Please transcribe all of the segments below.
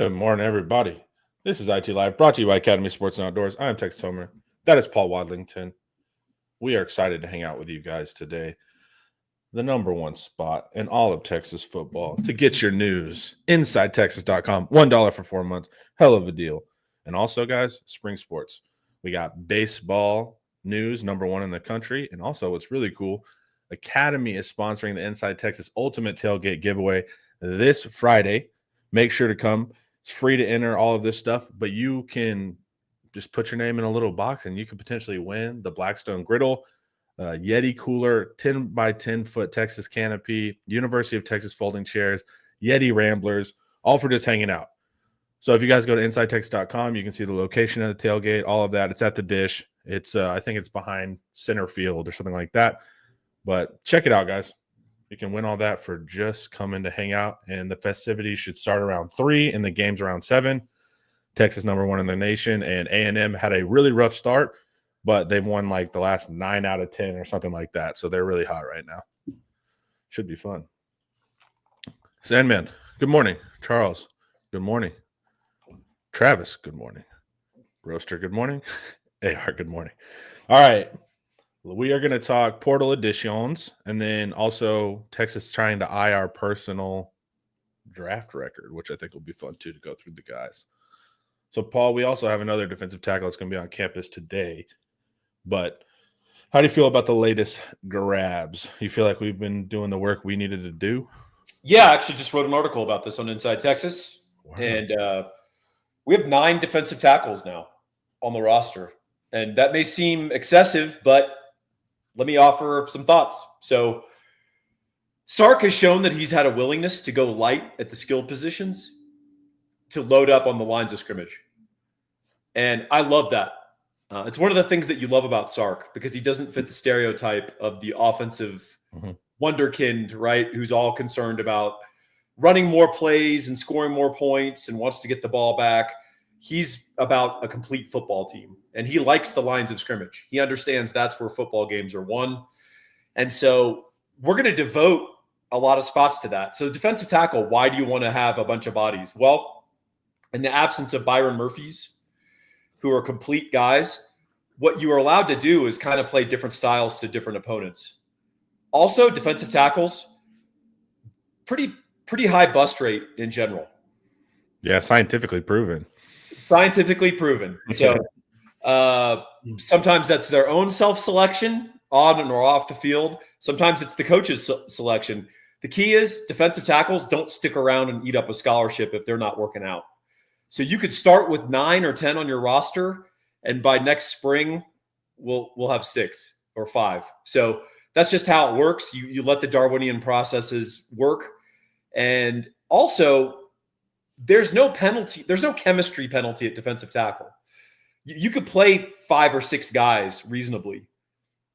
Good morning, everybody. This is IT Live, brought to you by Academy Sports and Outdoors. I am Texas Homer. That is Paul Wadlington. We are excited to hang out with you guys today. The number one spot in all of Texas football to get your news. InsideTexas.com. $1 for 4 months. Hell of a deal. And also, guys, spring sports. We got baseball news, number one in the country. And also, what's really cool, Academy is sponsoring the Inside Texas Ultimate Tailgate giveaway this Friday. Make sure to come. It's free to enter all of this stuff, but you can just put your name in a little box and you could potentially win the Blackstone Griddle, Yeti cooler, 10 by 10 foot Texas canopy, University of Texas folding chairs, Yeti ramblers, all for just hanging out. So if you guys go to InsideTexas.com, you can see the location of the tailgate, all of that. It's at the Dish. It's I think it's behind center field or something like that. But check it out, guys. You can win all that for just coming to hang out. And the festivities should start around 3 and the game's around 7. Texas number one in the nation. And A&M had a really rough start, but they've won like the last 9 out of 10 or something like that. So they're really hot right now. Should be fun. Sandman, good morning. Charles, good morning. Travis, good morning. Roaster, good morning. AR, good morning. All right. We are going to talk portal additions and then also Texas trying to eye our personal draft record, which I think will be fun too to go through the guys. So, Paul, we also have another defensive tackle that's going to be on campus today. But how do you feel about the latest grabs? You feel like we've been doing the work we needed to do? Yeah, I actually just wrote an article about this on Inside Texas. Wow. And we have 9 defensive tackles now on the roster. And that may seem excessive, but let me offer some thoughts. So Sark has shown that he's had a willingness to go light at the skilled positions to load up on the lines of scrimmage. And I love that. It's one of the things that you love about Sark because he doesn't fit the stereotype of the offensive wonderkind, right? Who's all concerned about running more plays and scoring more points and wants to get the ball back. He's about a complete football team, and he likes the lines of scrimmage. He understands that's where football games are won. And so we're going to devote a lot of spots to that. So defensive tackle, why do you want to have a bunch of bodies? Well, in the absence of Byron Murphys, who are complete guys, what you are allowed to do is kind of play different styles to different opponents. Also, defensive tackles, pretty high bust rate in general. Yeah, scientifically proven. So sometimes that's their own self-selection on and or off the field. Sometimes it's the coach's selection. The key is defensive tackles don't stick around and eat up a scholarship if they're not working out. So you could start with 9 or 10 on your roster, and by next spring, we'll have 6 or 5. So that's just how it works. You let the Darwinian processes work. And also, there's no penalty. There's no chemistry penalty at defensive tackle. You could play 5 or 6 guys reasonably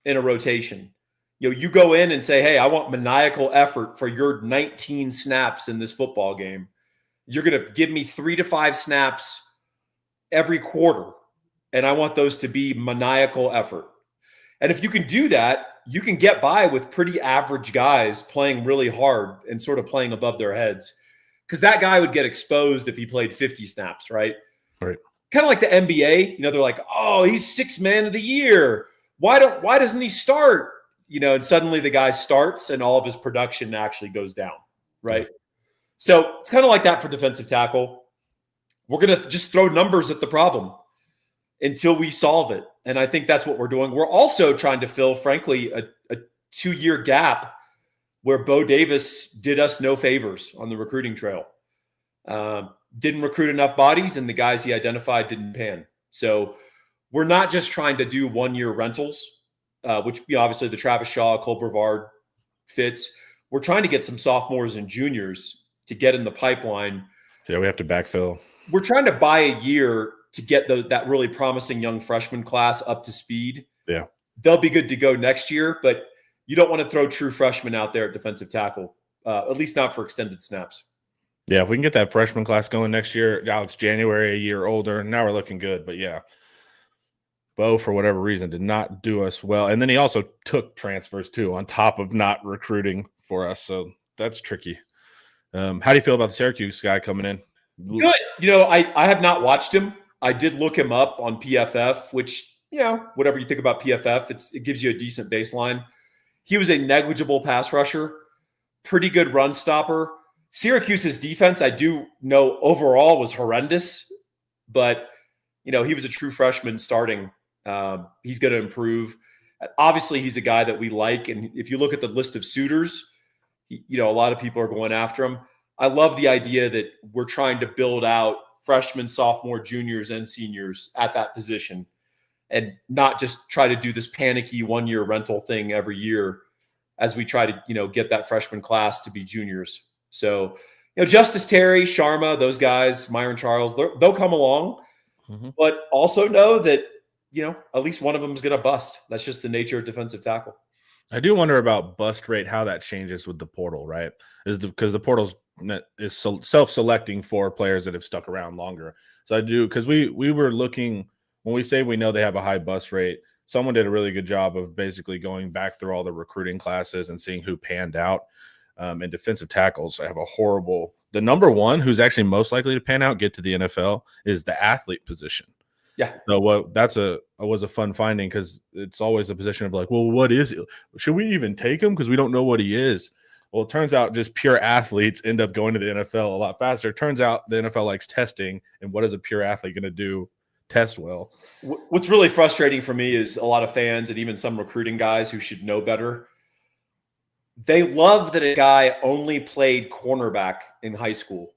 in a rotation. You go in and say, hey, I want maniacal effort for your 19 snaps in this football game. You're going to give me 3 to 5 snaps every quarter, and I want those to be maniacal effort. And if you can do that, you can get by with pretty average guys playing really hard and sort of playing above their heads. Because that guy would get exposed if he played 50 snaps, right? Right. Kind of like the NBA. They're like, oh, he's 6th man of the year. Why doesn't he start? And suddenly the guy starts and all of his production actually goes down, right? So it's kind of like that for defensive tackle. We're going to just throw numbers at the problem until we solve it. And I think that's what we're doing. We're also trying to fill, frankly, a 2-year gap where Bo Davis did us no favors on the recruiting trail. Didn't recruit enough bodies, and the guys he identified didn't pan. So we're not just trying to do 1-year rentals, which obviously the Travis Shaw, Cole Brevard fits. We're trying to get some sophomores and juniors to get in the pipeline. Yeah, we have to backfill. We're trying to buy a year to get that really promising young freshman class up to speed. Yeah. They'll be good to go next year, but you don't want to throw true freshmen out there at defensive tackle, at least not for extended snaps. Yeah, if we can get that freshman class going next year, Alex January, a year older, now we're looking good. But yeah, Bo, for whatever reason, did not do us well. And then he also took transfers too, on top of not recruiting for us. So that's tricky. How do you feel about the Syracuse guy coming in? Good. I have not watched him. I did look him up on PFF, which, whatever you think about PFF, it gives you a decent baseline. He was a negligible pass rusher, pretty good run stopper. Syracuse's defense, I do know overall was horrendous, but he was a true freshman starting. He's going to improve. Obviously, he's a guy that we like, and if you look at the list of suitors, a lot of people are going after him. I love the idea that we're trying to build out freshmen, sophomore, juniors, and seniors at that position, and not just try to do this panicky one-year rental thing every year as we try to, get that freshman class to be juniors. So, Justice Terry, Sharma, those guys, Myron Charles, they'll come along, but also know that, at least one of them is going to bust. That's just the nature of defensive tackle. I do wonder about bust rate, how that changes with the portal, right? Because the portal's is self-selecting for players that have stuck around longer. So I do, because we were looking, when we say we know they have a high bust rate, someone did a really good job of basically going back through all the recruiting classes and seeing who panned out. And defensive tackles have the number one who's actually most likely to pan out, get to the NFL, is the athlete position. Yeah. So was a fun finding, because it's always a position of like, well, what is it? Should we even take him? Because we don't know what he is. Well, it turns out just pure athletes end up going to the NFL a lot faster. It turns out the NFL likes testing, and what is a pure athlete going to do? Test well. What's really frustrating for me is a lot of fans and even some recruiting guys who should know better. They love that a guy only played cornerback in high school.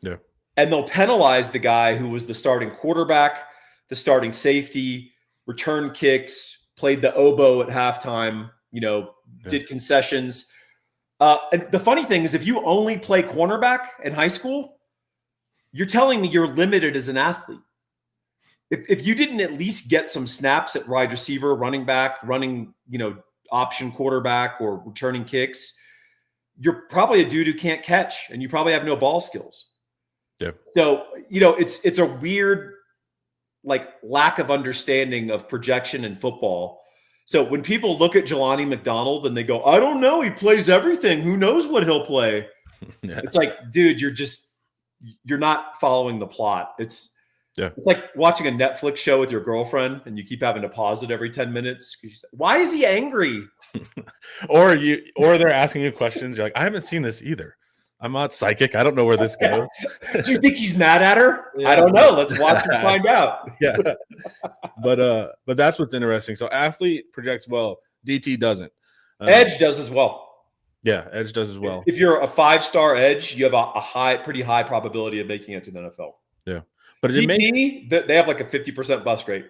Yeah. And they'll penalize the guy who was the starting quarterback, the starting safety, return kicks, played the oboe at halftime, did concessions. And the funny thing is, if you only play cornerback in high school, you're telling me you're limited as an athlete. If you didn't at least get some snaps at wide receiver, running back, running, option quarterback, or returning kicks, you're probably a dude who can't catch, and you probably have no ball skills. Yeah. So, it's a weird, lack of understanding of projection in football. So when people look at Jelani McDonald and they go, I don't know, he plays everything. Who knows what he'll play? Yeah. It's like, dude, you're not following the plot. It's like watching a Netflix show with your girlfriend and you keep having to pause it every 10 minutes. Why is he angry? or they're asking you questions. You're like, I haven't seen this either. I'm not psychic. I don't know where this goes. Do you think he's mad at her? Yeah. I don't know. Let's watch and find out. Yeah. But that's what's interesting. So athlete projects well. DT doesn't. Edge does as well. Yeah, edge does as well. If you're a 5-star edge, you have pretty high probability of making it to the NFL. Yeah. But DT, they have like a 50% bust rate.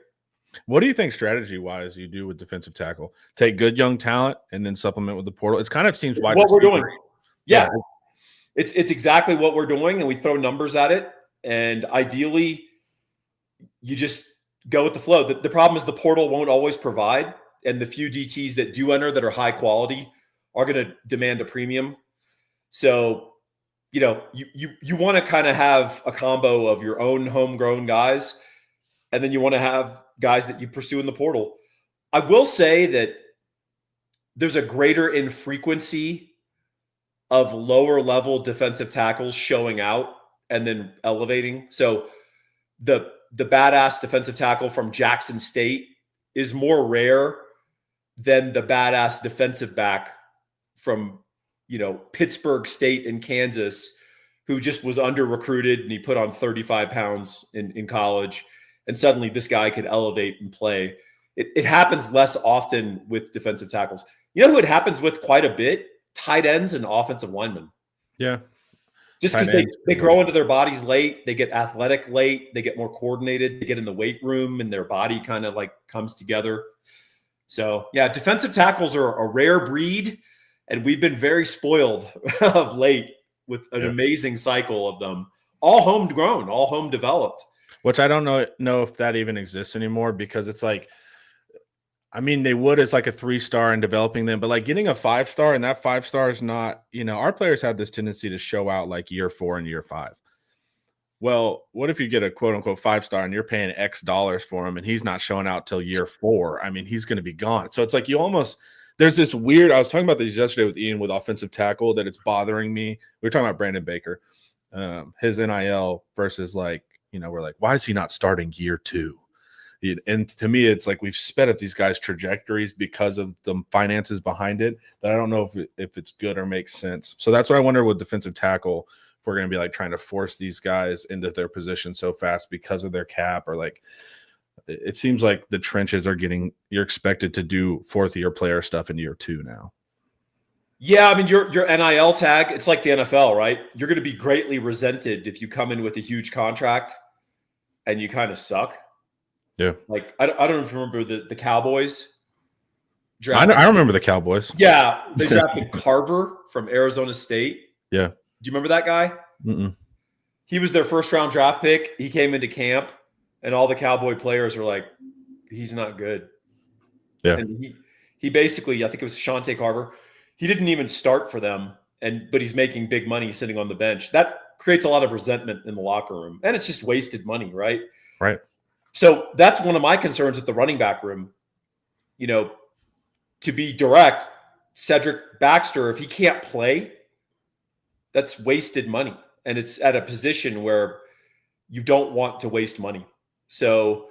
What do you think strategy-wise you do with defensive tackle? Take good young talent and then supplement with the portal? It kind of seems wide what we're doing. Yeah. It's exactly what we're doing, and we throw numbers at it. And ideally, you just go with the flow. The problem is the portal won't always provide, and the few DTs that do enter that are high quality are going to demand a premium. So, you want to kind of have a combo of your own homegrown guys, and then you want to have guys that you pursue in the portal. I will say that there's a greater infrequency of lower level defensive tackles showing out and then elevating. So the badass defensive tackle from Jackson State is more rare than the badass defensive back from, Pittsburgh State in Kansas, who just was under recruited and he put on 35 pounds in college. And suddenly this guy could elevate and play. It happens less often with defensive tackles. You know who it happens with quite a bit? Tight ends and offensive linemen. Yeah. Just because they grow into their bodies late, they get athletic late, they get more coordinated, they get in the weight room and their body kind of comes together. So yeah, defensive tackles are a rare breed, and we've been very spoiled of late with an amazing cycle of them. All homegrown, all home developed. Which I don't know if that even exists anymore, because it's like, they would as like a 3-star and developing them, but getting a 5-star, and that 5-star is not, our players have this tendency to show out like year 4 and year 5. Well, what if you get a quote unquote 5-star and you're paying X dollars for him and he's not showing out till year 4? He's going to be gone. So it's like there's this weird, I was talking about this yesterday with Ian with offensive tackle, that it's bothering me. We were talking about Brandon Baker. his NIL versus like, we're like, why is he not starting year 2? And to me, it's like we've sped up these guys' trajectories because of the finances behind it that I don't know if it's good or makes sense. So that's what I wonder with defensive tackle, if we're going to be like trying to force these guys into their position so fast because of their cap, or like it seems like the trenches are you're expected to do 4th-year player stuff in year 2 now. Yeah, I mean, your NIL tag, it's like the NFL, right? You're going to be greatly resented if you come in with a huge contract and you kind of suck. Yeah. Like, I don't remember the Cowboys drafted. I remember the Cowboys. Yeah, they drafted Carver from Arizona State. Yeah. Do you remember that guy? Mm-mm. He was their first-round draft pick. He came into camp, and all the Cowboy players were like, he's not good. Yeah. And he basically, I think it was Shante Carver, he didn't even start for them, but he's making big money sitting on the bench. That creates a lot of resentment in the locker room, and it's just wasted money, right? Right. So that's one of my concerns with the running back room. To be direct, Cedric Baxter, if he can't play, that's wasted money, and it's at a position where you don't want to waste money. So,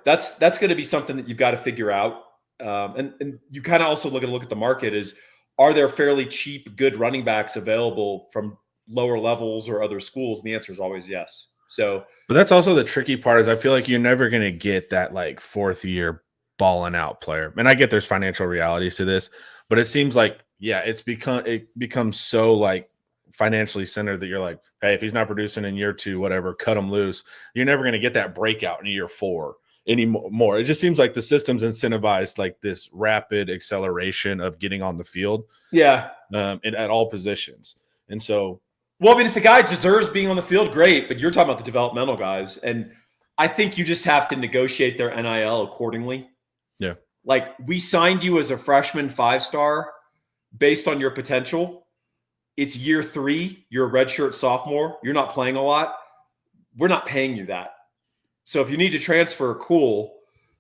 that's going to be something that you've got to figure out. And you kind of also look at the market is, are there fairly cheap, good running backs available from lower levels or other schools? And the answer is always yes. So, but that's also the tricky part is I feel like you're never going to get that like 4th-year balling out player. And I get there's financial realities to this, but it seems like, it becomes so like financially centered that you're like, hey, if he's not producing in year 2, whatever, cut him loose. You're never going to get that breakout in year 4 anymore. It just seems like the system's incentivized like this rapid acceleration of getting on the field. Yeah. And at all positions. And so, well, I mean, if the guy deserves being on the field, great, but you're talking about the developmental guys. And I think you just have to negotiate their NIL accordingly. Yeah. Like, we signed you as a freshman 5-star based on your potential. It's year 3, you're a redshirt sophomore, you're not playing a lot. We're not paying you that. So if you need to transfer, cool.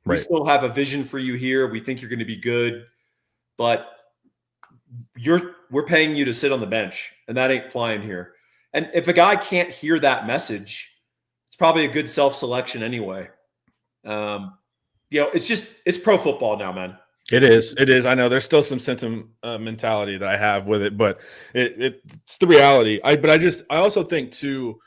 We still have a vision for you here. We think you're going to be good, but we're paying you to sit on the bench, and that ain't flying here. And if a guy can't hear that message, it's probably a good self-selection anyway. It's pro football now, man. It is. I know there's still some sentimentality that I have with it, but it's the reality. I also think too,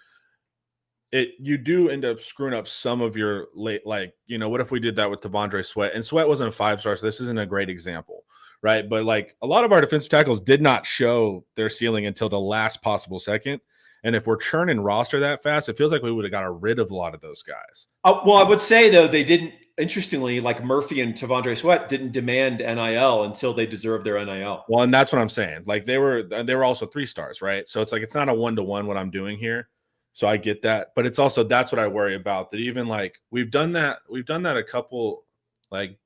you do end up screwing up some of your late, like, what if we did that with T'Vondre Sweat? And Sweat wasn't a 5-star, so this isn't a great example, right? But like a lot of our defensive tackles did not show their ceiling until the last possible second. And if we're churning roster that fast, it feels like we would have gotten rid of a lot of those guys. Well, I would say, though, they didn't, interestingly, like Murphy and T'Vondre Sweat didn't demand NIL until they deserved their NIL. Well, and that's what I'm saying. Like they were also 3-stars, right? So it's like it's not a 1-to-1 what I'm doing here. So I get that. But it's also that's what I worry about. That even like we've done that a couple, like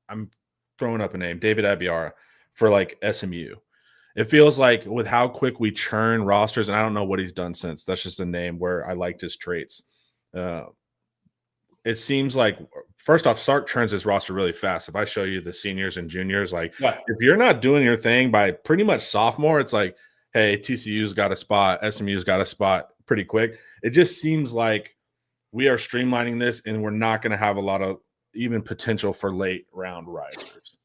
I'm throwing up a name, David Abiara for like SMU. It feels like with how quick we churn rosters, and I don't know what he's done since. That's just a name where I liked his traits. It seems like, first off, Sark churns his roster really fast. If I show you the seniors and juniors, like if you're not doing your thing by pretty much sophomore, it's like, hey, TCU's got a spot, SMU's got a spot pretty quick. It just seems like we are streamlining this, and we're not going to have a lot of even potential for late round risers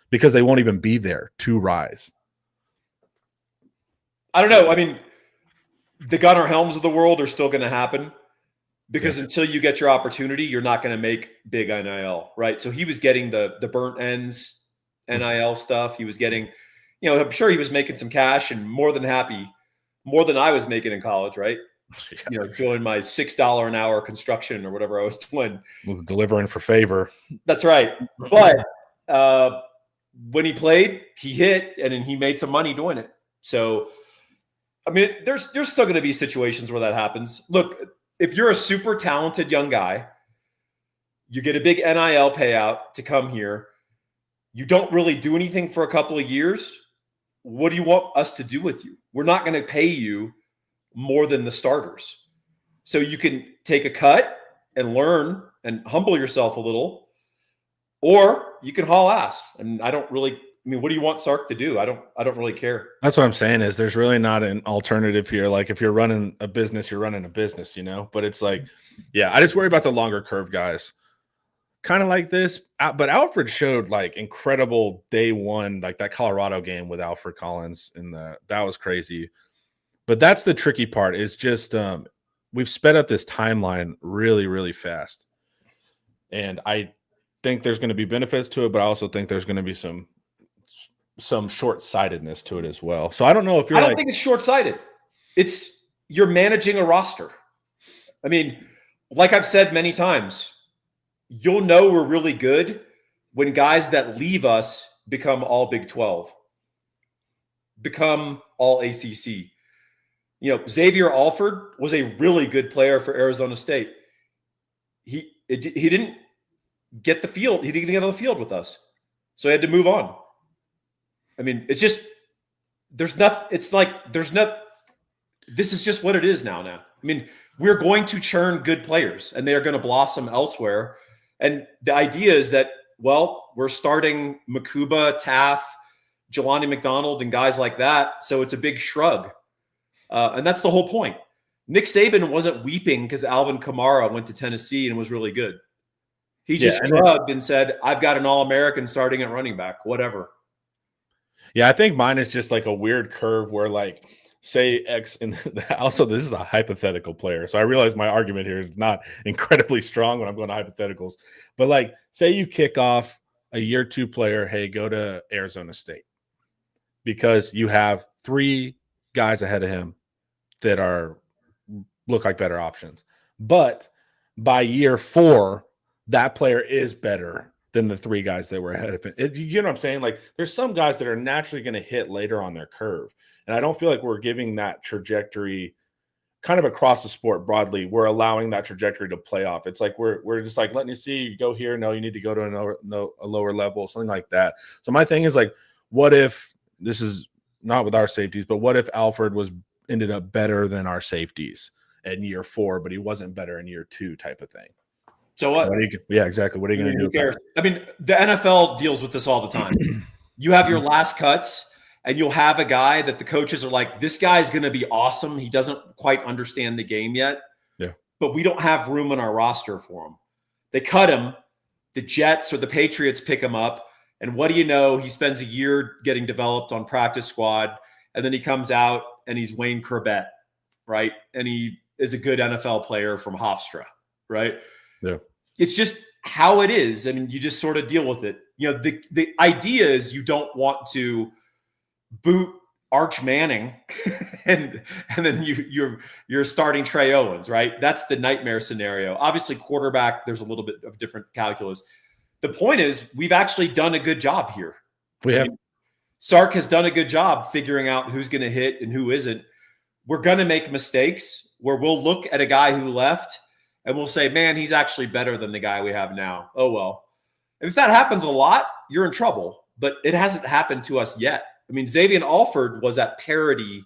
because they won't even be there to rise. I don't know. I mean, the Gunnar Helms of the world are still going to happen because until you get your opportunity, you're not going to make big NIL, right? So he was getting the burnt ends NIL stuff. He was getting, I'm sure he was making some cash and more than happy, more than I was making in college, right? Yeah. Doing my $6 an hour construction or whatever I was doing. Delivering for favor. That's right. But when he played, he hit and then he made some money doing it. So, I mean, there's still going to be situations where that happens. Look, if you're a super talented young guy, you get a big NIL payout to come here. You don't really do anything for a couple of years. What do you want us to do with you? We're not going to pay you more than the starters. So you can take a cut and learn and humble yourself a little, or you can haul ass. And I don't really I mean, what do you want Sark to do? I don't really care. That's what I'm saying is there's really not an alternative here. Like if you're running a business, you're running a business, but it's like, yeah, I just worry about the longer curve guys. Kind of like this, but Alfred showed like incredible day one, like that Colorado game with Alfred Collins that was crazy. But that's the tricky part is just we've sped up this timeline really, really fast. And I think there's going to be benefits to it, but I also think there's going to be some short-sightedness to it as well. So I don't know if you're I don't think it's short-sighted. It's you're managing a roster. I mean, like I've said many times, you'll know we're really good when guys that leave us become all Big 12, become all ACC. Xavier Alford was a really good player for Arizona State. He didn't get the field. He didn't get on the field with us. So he had to move on. I mean, it's just this is just what it is now. I mean, we're going to churn good players and they are going to blossom elsewhere. And the idea is that, well, we're starting Makuba, Taff, Jelani McDonald, and guys like that. So it's a big shrug. And that's the whole point. Nick Saban wasn't weeping because Alvin Kamara went to Tennessee and was really good. He just shrugged and said, I've got an All-American starting at running back, whatever. Yeah, I think mine is just like a weird curve where like say X and also this is a hypothetical player. So I realize my argument here is not incredibly strong when I'm going to hypotheticals. But like say you kick off a year 2 player, hey, go to Arizona State. Because you have 3 guys ahead of him that look like better options. But by year 4, that player is better than the 3 guys that were ahead of him. You know what I'm saying? Like there's some guys that are naturally going to hit later on their curve. And I don't feel like we're giving that trajectory kind of across the sport broadly. We're allowing that trajectory to play off. It's like we're just like letting you see you go here. No, you need to go to a lower level, something like that. So my thing is like, what if this is not with our safeties, but what if Alfred ended up better than our safeties in year 4, but he wasn't better in year 2 type of thing? So what? Yeah, exactly. What are you going to do? Who cares? I mean, the NFL deals with this all the time. You have your last cuts, and you'll have a guy that the coaches are like, this guy's going to be awesome. He doesn't quite understand the game yet. Yeah. But we don't have room on our roster for him. They cut him. The Jets or the Patriots pick him up. And what do you know? He spends a year getting developed on practice squad. And then he comes out and he's Wayne Corbett, right? And he is a good NFL player from Hofstra, right? Yeah. It's just how it is. I mean, you just sort of deal with it. The idea is you don't want to boot Arch Manning and then you're starting Trey Owens, right? That's the nightmare scenario. Obviously, quarterback, there's a little bit of different calculus. The point is we've actually done a good job here. We have. Sark has done a good job figuring out who's going to hit and who isn't. We're going to make mistakes where we'll look at a guy who left and we'll say, man, he's actually better than the guy we have now. Oh, well. If that happens a lot, you're in trouble. But it hasn't happened to us yet. I mean, Xavier Alford was at parity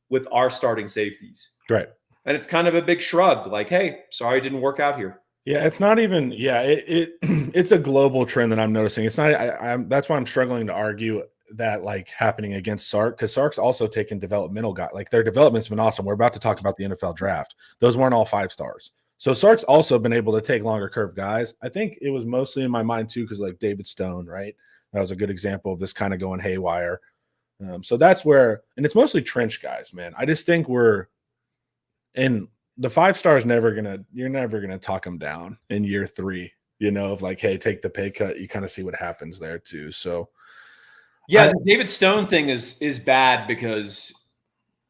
with our starting safeties. Right. And it's kind of a big shrug, like, hey, sorry it didn't work out here. Yeah, it's not even, it's a global trend that I'm noticing. It's not, that's why I'm struggling to argue that like happening against Sark, because Sark's also taken developmental guys. Like their development's been awesome. We're about to talk about the NFL draft. Those weren't all 5 stars. So Sark's also been able to take longer curve guys. I think it was mostly in my mind too, because like David Stone, right? That was a good example of this kind of going haywire. So that's where, and it's mostly trench guys, man. I just think and the 5 stars you're never gonna talk them down in year 3, of like, hey, take the pay cut. You kind of see what happens there too. So yeah, the David Stone thing is bad because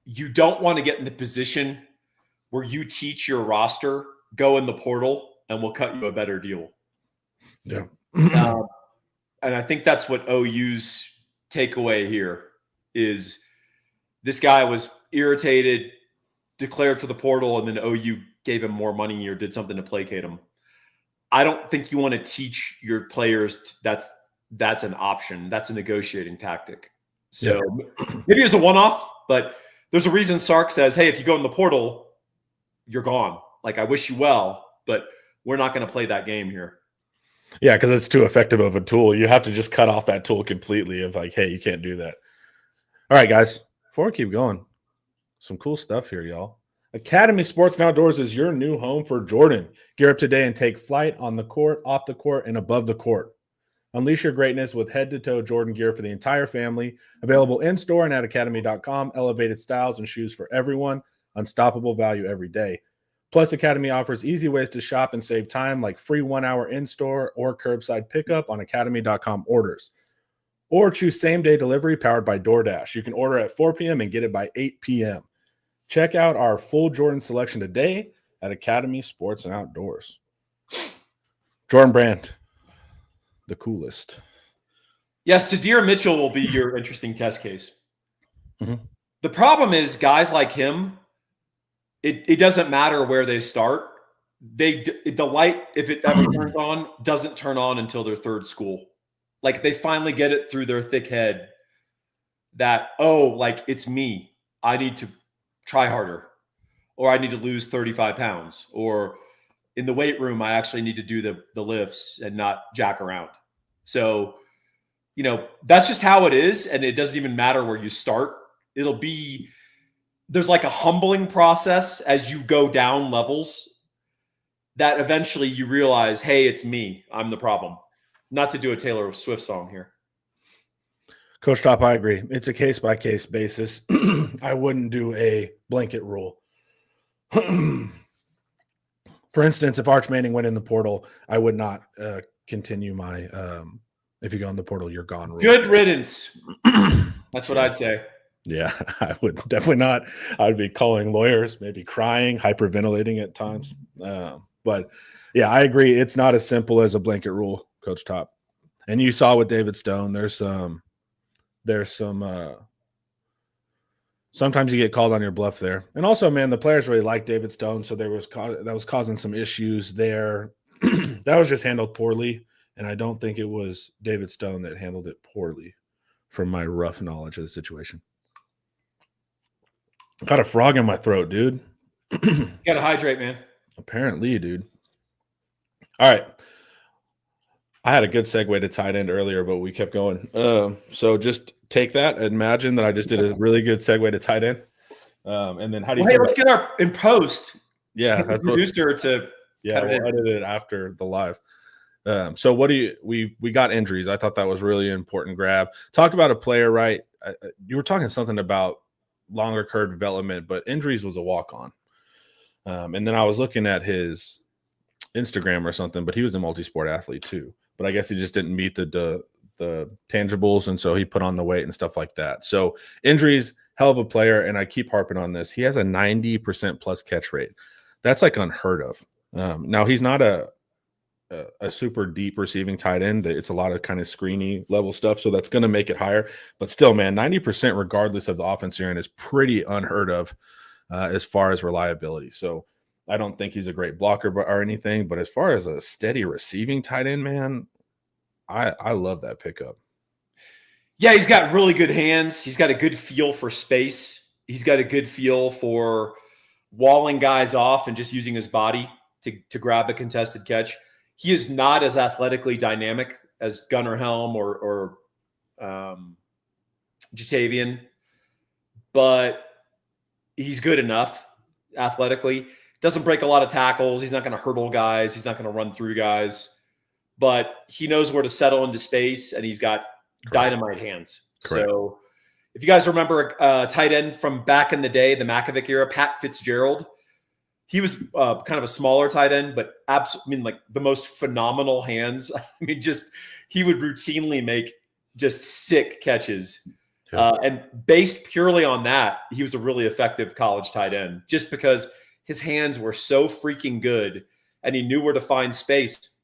you don't want to get in the position where you teach your roster, go in the portal, and we'll cut you a better deal. Yeah. And I think that's what OU's takeaway here is this guy was irritated, declared for the portal, and then OU gave him more money or did something to placate him. I don't think you want to teach your players that's an option. That's a negotiating tactic. So maybe it's a one-off, but there's a reason Sark says, hey, if you go in the portal, you're gone. Like, I wish you well, but we're not going to play that game here. Yeah, because it's too effective of a tool. You have to just cut off that tool completely of like, hey, you can't do that. All right, guys, before we keep going, some cool stuff here, y'all. Academy Sports and Outdoors is your new home for Jordan. Gear up today and take flight on the court, off the court, and above the court. Unleash your greatness with head-to-toe Jordan gear for the entire family. Available in-store and at academy.com. Elevated styles and shoes for everyone. Unstoppable value every day. Plus, Academy offers easy ways to shop and save time, like free 1 hour in-store or curbside pickup on academy.com orders. Or choose same-day delivery powered by DoorDash. You can order at 4 p.m. and get it by 8 p.m. Check out our full Jordan selection today at Academy Sports and Outdoors. Jordan Brand, the coolest. Yes, Sadir Mitchell will be your interesting test case. Mhm. The problem is guys like him, it doesn't matter where they start. The light, if it ever turns on, doesn't turn on until their third school. Like they finally get it through their thick head that, oh, like it's me. I need to try harder, or I need to lose 35 pounds, or in the weight room, I actually need to do the lifts and not jack around. So, you know, that's just how it is. And it doesn't even matter where you start. There's like a humbling process as you go down levels that eventually you realize, hey, it's me. I'm the problem. Not to do a Taylor Swift song here. Coach Top, I agree. It's a case-by-case basis. I wouldn't do a blanket rule. For instance, if Arch Manning went in the portal, I would not continue my if you go in the portal, you're gone rule. Good riddance. That's what I'd say. Yeah, I would definitely not. I'd be calling lawyers, maybe crying, hyperventilating at times. But yeah, I agree. It's not as simple as a blanket rule, Coach Top. And you saw with David Stone, there's some sometimes you get called on your bluff there. And also, man, the players really like David Stone, so that was causing some issues there. That was just handled poorly, and I don't think it was David Stone that handled it poorly from my rough knowledge of the situation. Got a frog in my throat, dude. You gotta hydrate, man. Apparently, dude. All right. I had a good segue to tight end earlier, but we kept going. So just take that. Imagine that I just did a really good segue to tight end. And then how do you? Hey, let's get our in post. Yeah, that's producer to. Yeah, we'll edit it after the live. So what do you? We got injuries. I thought that was really important grab. Talk about a player, right? You were talking something about longer curve development, but injuries was a walk on. And then I was looking at his Instagram or something, but he was a multi-sport athlete too. But I guess he just didn't meet the tangibles, and so he put on the weight and stuff like that. So injuries, hell of a player, and I keep harping on this. He has a 90% plus catch rate. That's like unheard of. Now he's not a super deep receiving tight end. It's a lot of kind of screeny level stuff, so that's going to make it higher. But still, man, 90% regardless of the offense you're in is pretty unheard of as far as reliability. So I don't think he's a great blocker or anything, but as far as a steady receiving tight end, man, I love that pickup. Yeah, he's got really good hands. He's got a good feel for space. He's got a good feel for walling guys off and just using his body to grab a contested catch. He is not as athletically dynamic as Gunnar Helm or Jatavian, but he's good enough athletically. Doesn't break a lot of tackles. He's not going to hurdle guys. He's not going to run through guys, but he knows where to settle into space, and he's got dynamite hands. Correct. So if you guys remember tight end from back in the day, the Makovic era, Pat Fitzgerald, he was kind of a smaller tight end, but like the most phenomenal hands. I mean, just he would routinely make just sick catches. Yeah. And based purely on that, he was a really effective college tight end just because his hands were so freaking good and he knew where to find space.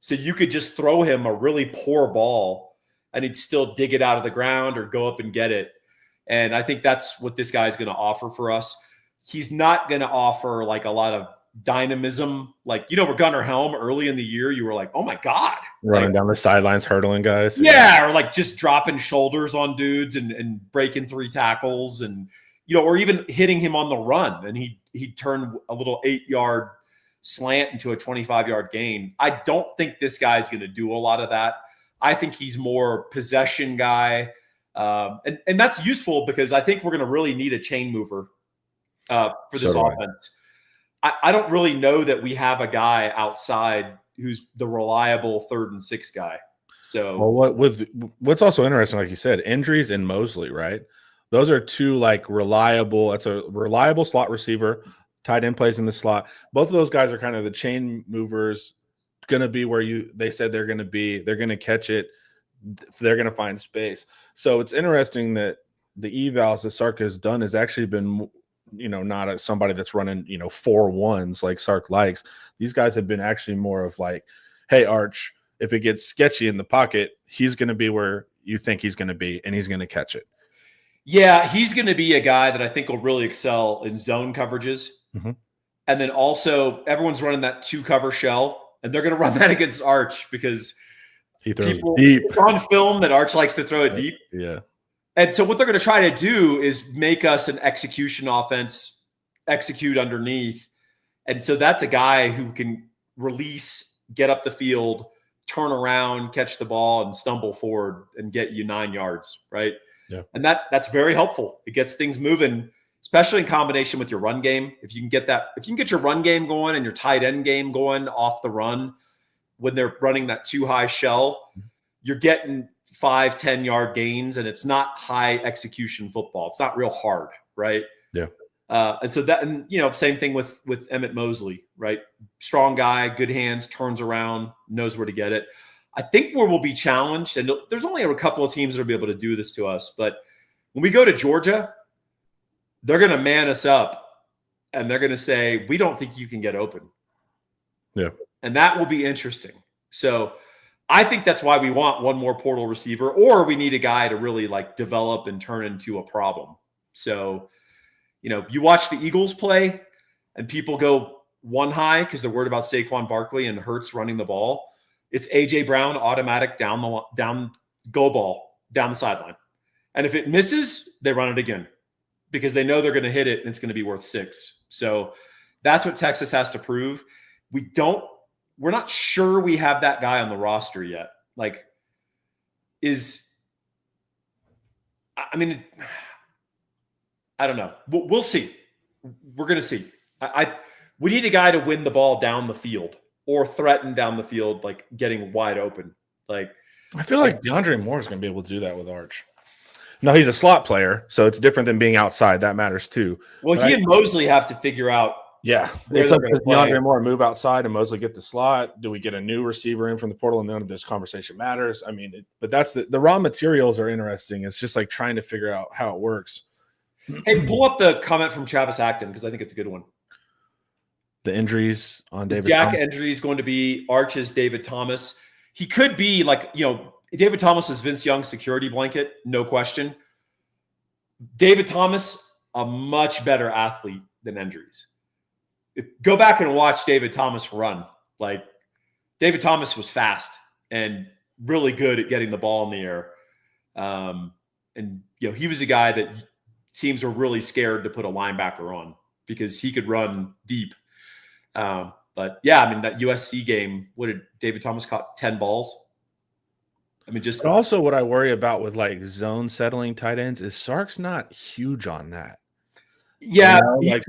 So you could just throw him a really poor ball and he'd still dig it out of the ground or go up and get it. And I think that's what this guy's going to offer for us. He's not going to offer like a lot of dynamism. Like, you know, where Gunnar Helm early in the year, you were like, oh my God. Running down the sidelines, hurdling guys. Yeah, or like just dropping shoulders on dudes and breaking 3 tackles and, you know, or even hitting him on the run. And he'd turn a little 8-yard slant into a 25-yard gain. I don't think this guy's going to do a lot of that. I think he's more possession guy. And that's useful because I think we're going to really need a chain mover for this offense. I don't really know that we have a guy outside who's the reliable 3rd and 6 guy. So, well, what's also interesting, like you said, injuries and Mosley, right? Those are two like reliable. That's a reliable slot receiver. Tight end plays in the slot. Both of those guys are kind of the chain movers. Going to be where they said they're going to be. They're going to catch it. They're going to find space. So it's interesting that the evals that Sark has done has actually been, not somebody that's running, 4-1s like Sark likes. These guys have been actually more of like, hey, Arch, if it gets sketchy in the pocket, he's going to be where you think he's going to be, and he's going to catch it. Yeah, he's going to be a guy that I think will really excel in zone coverages. Mm-hmm. And then also everyone's running that 2-cover shell, and they're going to run that against Arch because he throws deep. It's on film that Arch likes to throw it deep. Yeah. And so what they're going to try to do is make us an execution offense, execute underneath. And so that's a guy who can release, get up the field, turn around, catch the ball, and stumble forward and get you 9 yards, right? Yeah. And that's very helpful. It gets things moving, especially in combination with your run game. If you can get your run game going and your tight end game going off the run when they're running that too high shell, you're getting 5-10 yard gains, and it's not high execution football. It's not real hard, right? Yeah. And so that, and same thing with Emmett Mosley, right? Strong guy, good hands, turns around, knows where to get it. I think where we'll be challenged, and there's only a couple of teams that will be able to do this to us, but when we go to Georgia, they're going to man us up, and they're going to say, we don't think you can get open. Yeah. And that will be interesting. So I think that's why we want one more portal receiver, or we need a guy to really like develop and turn into a problem. So, you watch the Eagles play and people go one high because they're worried about Saquon Barkley and Hurts running the ball. It's A.J. Brown automatic go ball down the sideline. And if it misses, they run it again because they know they're going to hit it and it's going to be worth 6. So that's what Texas has to prove. We're not sure we have that guy on the roster yet. I don't know. We'll see. We're going to see. We need a guy to win the ball down the field or threaten down the field, like getting wide open. I feel like DeAndre Moore is going to be able to do that with Arch. No, he's a slot player, so it's different than being outside. That matters too. Well, he and Mosley have to figure out. Yeah, it's up to DeAndre Moore move outside and Mosley get the slot. Do we get a new receiver in from the portal? And none of this conversation matters. I mean, but that's the raw materials are interesting. It's just like trying to figure out how it works. Hey, pull up the comment from Travis Acton because I think it's a good one. The injuries on David Jack Thomas. Entry is going to be Arch's David Thomas. He could be David Thomas is Vince Young's security blanket, no question. David Thomas, a much better athlete than Endries. Go back and watch David Thomas run. David Thomas was fast and really good at getting the ball in the air. He was a guy that teams were really scared to put a linebacker on because he could run deep. But yeah, that USC game, what did David Thomas caught 10 balls? But also what I worry about with zone settling tight ends is Sark's not huge on that. Yeah, he's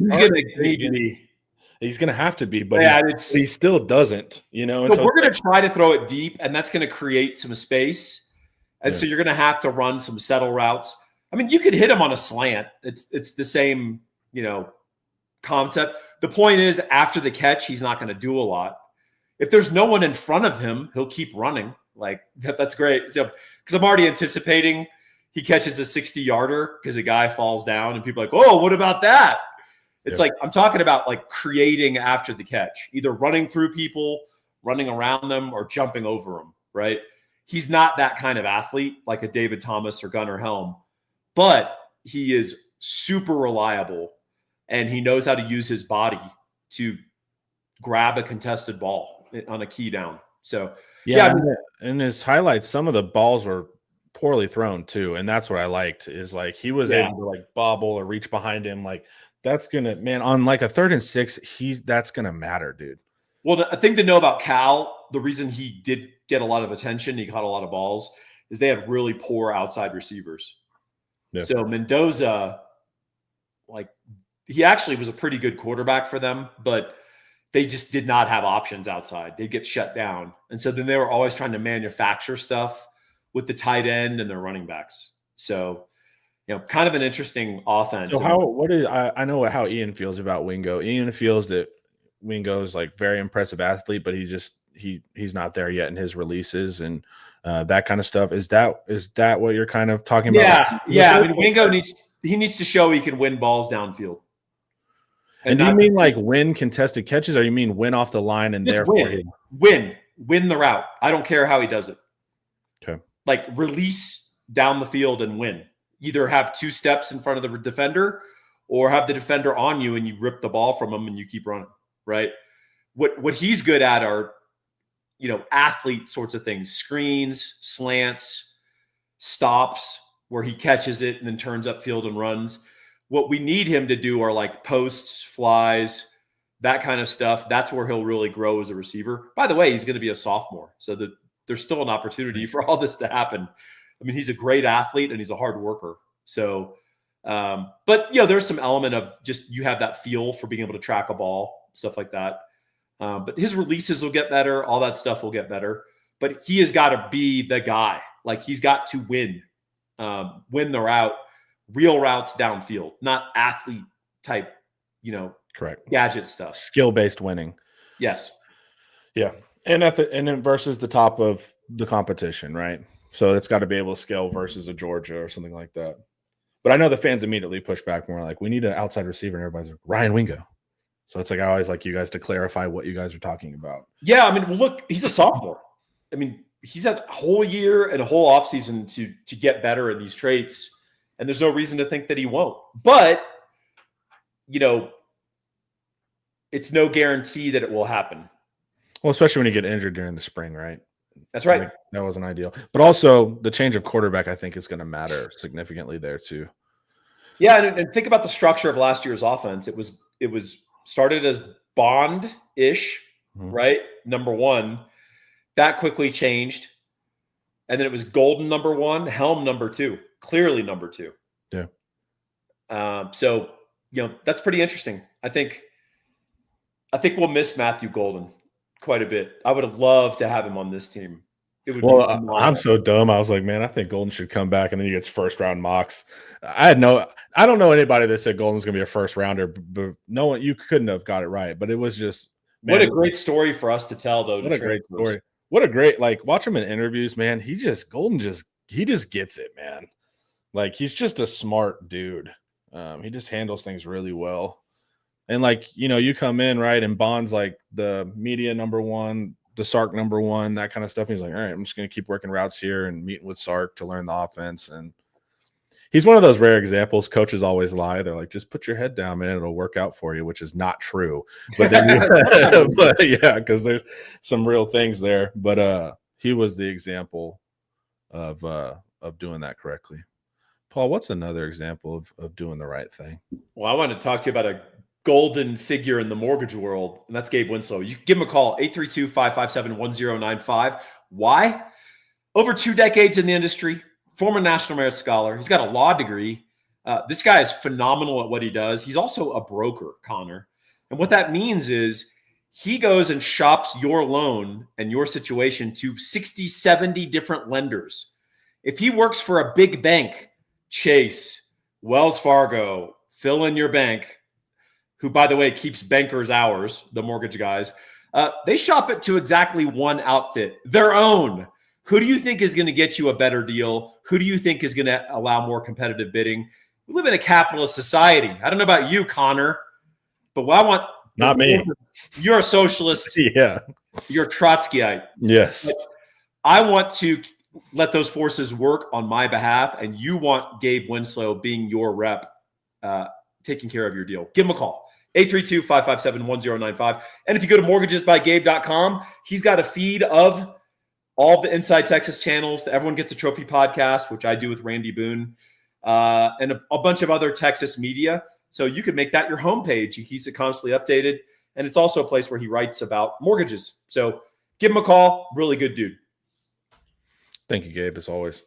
going to have to be, but yeah, he still doesn't, And so we're going to try to throw it deep, and that's going to create some space. And so you're going to have to run some settle routes. You could hit him on a slant. It's the same, concept. The point is, after the catch, he's not going to do a lot. If there's no one in front of him, he'll keep running. That's great. So, because I'm already anticipating he catches a 60-yarder because a guy falls down and people are like, oh, what about that? It's I'm talking about creating after the catch, either running through people, running around them, or jumping over them, right? He's not that kind of athlete like a David Thomas or Gunnar Helm, but he is super reliable and he knows how to use his body to grab a contested ball on a key down. So, yeah. In his highlights, some of the balls were poorly thrown too. And that's what I liked is he was able to bobble or reach behind him. that's gonna, man, on like a 3rd and 6, that's gonna matter, dude. Well, I think to know about Cal, the reason he did get a lot of attention, he caught a lot of balls, is they had really poor outside receivers. Yeah. So Mendoza, like, he actually was a pretty good quarterback for them, but they just did not have options outside. They'd get shut down. And so then they were always trying to manufacture stuff with the tight end and their running backs. So, kind of an interesting offense. So I know how Ian feels about Wingo. Ian feels that Wingo is like very impressive athlete, but he's not there yet in his releases and that kind of stuff. Is that what you're kind of talking about? Yeah. I mean, Wingo needs to show he can win balls downfield. And do you mean like win contested catches, or you mean win off the line and therefore win the route? I don't care how he does it. Okay. Like release down the field and win. Either have 2 steps in front of the defender or have the defender on you and you rip the ball from him and you keep running, right? What he's good at are, athlete sorts of things, screens, slants, stops where he catches it and then turns upfield and runs. What we need him to do are like posts, flies, that kind of stuff. That's where he'll really grow as a receiver. By the way, he's going to be a sophomore, so there's still an opportunity for all this to happen. I mean, he's a great athlete and he's a hard worker. So, but there's some element of just you have that feel for being able to track a ball, stuff like that. But his releases will get better. All that stuff will get better. But he has got to be the guy. Like he's got to win the route, real routes downfield, not athlete type, correct gadget stuff. Skill-based winning. Yes. Yeah. And then versus the top of the competition, right? So it's got to be able to scale versus a Georgia or something like that. But I know the fans immediately push back more like, we need an outside receiver. And everybody's like, Ryan Wingo. So it's like, I always like you guys to clarify what you guys are talking about. Yeah. I mean, well, look, he's a sophomore. I mean, he's had a whole year and a whole offseason to get better in these traits. And there's no reason to think that he won't. But, it's no guarantee that it will happen. Well, especially when you get injured during the spring, right? That's right. Like, that wasn't ideal. But also the change of quarterback, I think, is going to matter significantly there too. Yeah, and think about the structure of last year's offense. It was started as Bond-ish, right? Number 1. That quickly changed. And then it was Golden number 1, Helm number 2, clearly number 2. Yeah. So, that's pretty interesting. I think we'll miss Matthew Golden quite a bit. I would have loved to have him on this team. It would. Well, I'm so dumb. I was like, man, I think Golden should come back, and then he gets 1st-round mocks. I don't know anybody that said Golden's going to be a 1st-rounder, but no one, you couldn't have got it right. But it was just, man, what a great story for us to tell, though. What a great story. What a great, like, watch him in interviews, man. Golden just gets it, man. Like, he's just a smart dude. He just handles things really well. And like, you come in, right, and Bond's like the media number 1, the Sark number 1, that kind of stuff. And he's like, all right, I'm just going to keep working routes here and meeting with Sark to learn the offense. And he's one of those rare examples. Coaches always lie. They're like, just put your head down, man. It'll work out for you, which is not true. But then, but yeah, because there's some real things there. But he was the example of doing that correctly. Paul, what's another example of doing the right thing? Well, I want to talk to you about a golden figure in the mortgage world, and that's Gabe Winslow. You can give him a call, 832-557-1095. Why? Over 2 decades in the industry, former National Merit Scholar. He's got a law degree. This guy is phenomenal at what he does. He's also a broker, Connor. And what that means is he goes and shops your loan and your situation to 60, 70 different lenders. If he works for a big bank, Chase, Wells Fargo, fill in your bank, who, by the way, keeps bankers' hours, the mortgage guys, they shop it to exactly one outfit, their own. Who do you think is going to get you a better deal? Who do you think is going to allow more competitive bidding? We live in a capitalist society. I don't know about you, Connor, but I want... Not me. You're a socialist. Yeah. You're a Trotskyite. Yes. But I want to let those forces work on my behalf, and you want Gabe Winslow being your rep, taking care of your deal. Give him a call. 832-557-1095. And if you go to mortgagesbygabe.com, he's got a feed of all the Inside Texas channels. The Everyone Gets a Trophy podcast, which I do with Randy Boone, and a bunch of other Texas media. So you could make that your homepage. He keeps it constantly updated. And it's also a place where he writes about mortgages. So give him a call. Really good dude. Thank you, Gabe, as always.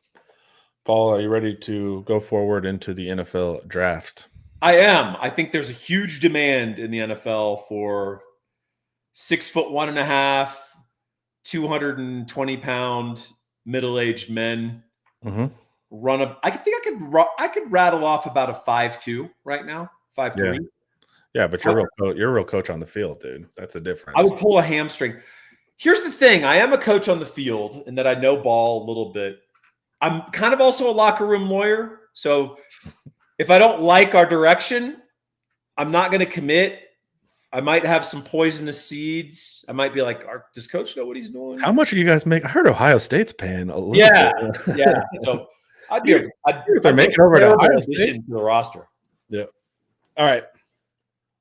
Paul, are you ready to go forward into the NFL draft? I am. I think there's a huge demand in the NFL for 6'1.5", 220-pound middle-aged men. Run up. I could rattle off about a 5'2" right now, 5'3". Yeah, but you're a real coach on the field, dude. That's a difference. I would pull a hamstring. Here's the thing. I am a coach on the field and that I know ball a little bit. I'm kind of also a locker room lawyer. So if I don't like our direction, I'm not going to commit. I might have some poisonous seeds. I might be like, does coach know what he's doing? How much are you guys making? I heard Ohio State's paying a little bit. Yeah. So they're making over to Ohio State to the roster. Yeah. All right.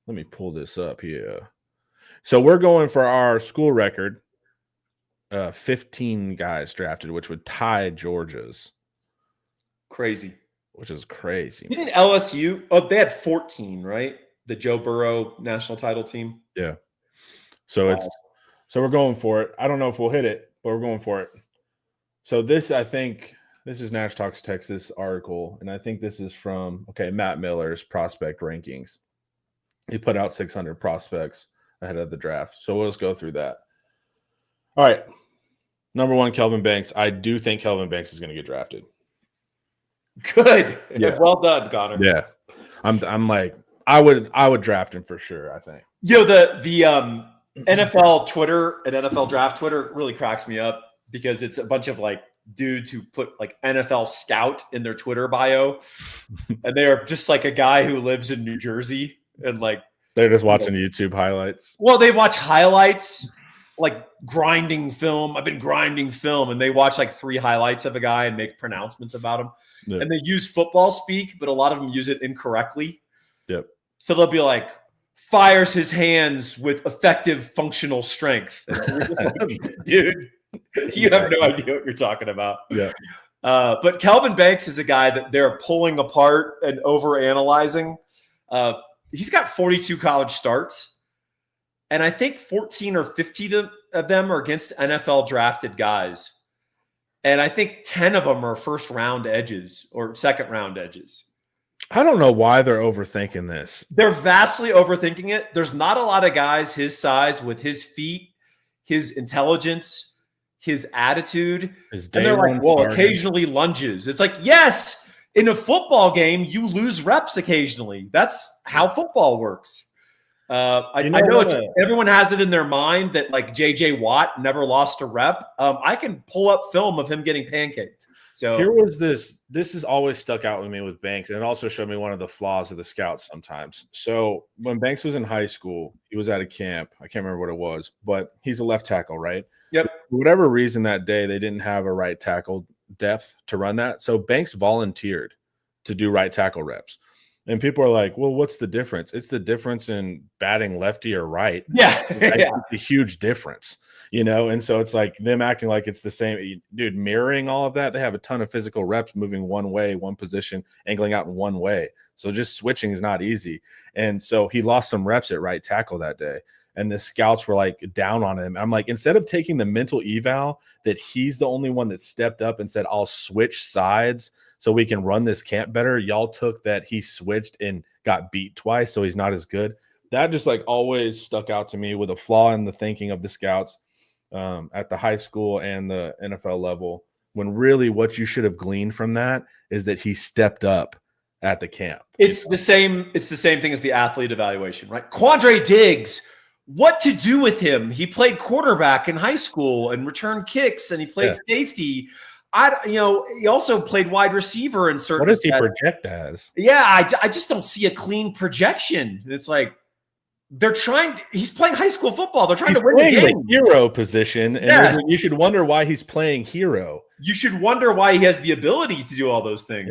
Let me pull this up here. So we're going for our school record. 15 guys drafted, which would tie Georgia's. Crazy. Which is crazy. Didn't LSU? Oh, they had 14, right? The Joe Burrow national title team. Yeah. So so we're going for it. I don't know if we'll hit it, but we're going for it. So this is Nash Talks Texas article, and I think this is from Matt Miller's prospect rankings. He put out 600 prospects ahead of the draft. So we'll just go through that. All right. Number 1, Kelvin Banks. I do think Kelvin Banks is going to get drafted. Good. Yeah. Well done, Connor. Yeah. I'm like, I would draft him for sure, I think. The NFL Twitter and NFL draft Twitter really cracks me up because it's a bunch of like dudes who put like NFL scout in their Twitter bio. And they are just like a guy who lives in New Jersey and like they're just watching YouTube highlights. Well, they watch highlights, like grinding film. I've been grinding film, and they watch like 3 highlights of a guy and make pronouncements about him. Yeah. And they use football speak, but a lot of them use it incorrectly. Yep. So they'll be like, fires his hands with effective functional strength. Dude, you have no idea what you're talking about. Yeah. But Kelvin Banks is a guy that they're pulling apart and overanalyzing. He's got 42 college starts, and I think 14 or 15 of them are against NFL drafted guys. And I think 10 of them are first round edges or second round edges. I don't know why they're overthinking this. They're vastly overthinking it. There's not a lot of guys his size with his feet, his intelligence, his attitude. And they're like, well, occasionally lunges. It's like, yes. In a football game, you lose reps occasionally. That's how football works. I know everyone has it in their mind that like J.J. Watt never lost a rep. I can pull up film of him getting pancaked. So here was this has always stuck out with me with Banks, and it also showed me one of the flaws of the scouts sometimes. So when Banks was in high school, he was at a camp. I can't remember what it was, but he's a left tackle, right? Yep. For whatever reason that day, they didn't have a right tackle depth to run that. So Banks volunteered to do right tackle reps. And people are like, well, what's the difference? It's the difference in batting lefty or right. Yeah. It's a huge difference, And so it's like them acting like it's the same. Dude, mirroring all of that, they have a ton of physical reps moving one way, one position, angling out in one way. So just switching is not easy. And so he lost some reps at right tackle that day. And the scouts were like down on him. I'm like, instead of taking the mental eval that he's the only one that stepped up and said, I'll switch sides so we can run this camp better, y'all took that he switched and got beat twice, so he's not as good. That just like always stuck out to me with a flaw in the thinking of the scouts at the high school and the NFL level, when really what you should have gleaned from that is that he stepped up at the camp. It's the same thing as the athlete evaluation, right? Quandre Diggs, what to do with him? He played quarterback in high school and returned kicks, and he played safety. He also played wide receiver in certain. What does he project as? Yeah, I just don't see a clean projection. It's like he's playing high school football. They're trying to win the game. The hero position, and you should wonder why he's playing hero. You should wonder why he has the ability to do all those things.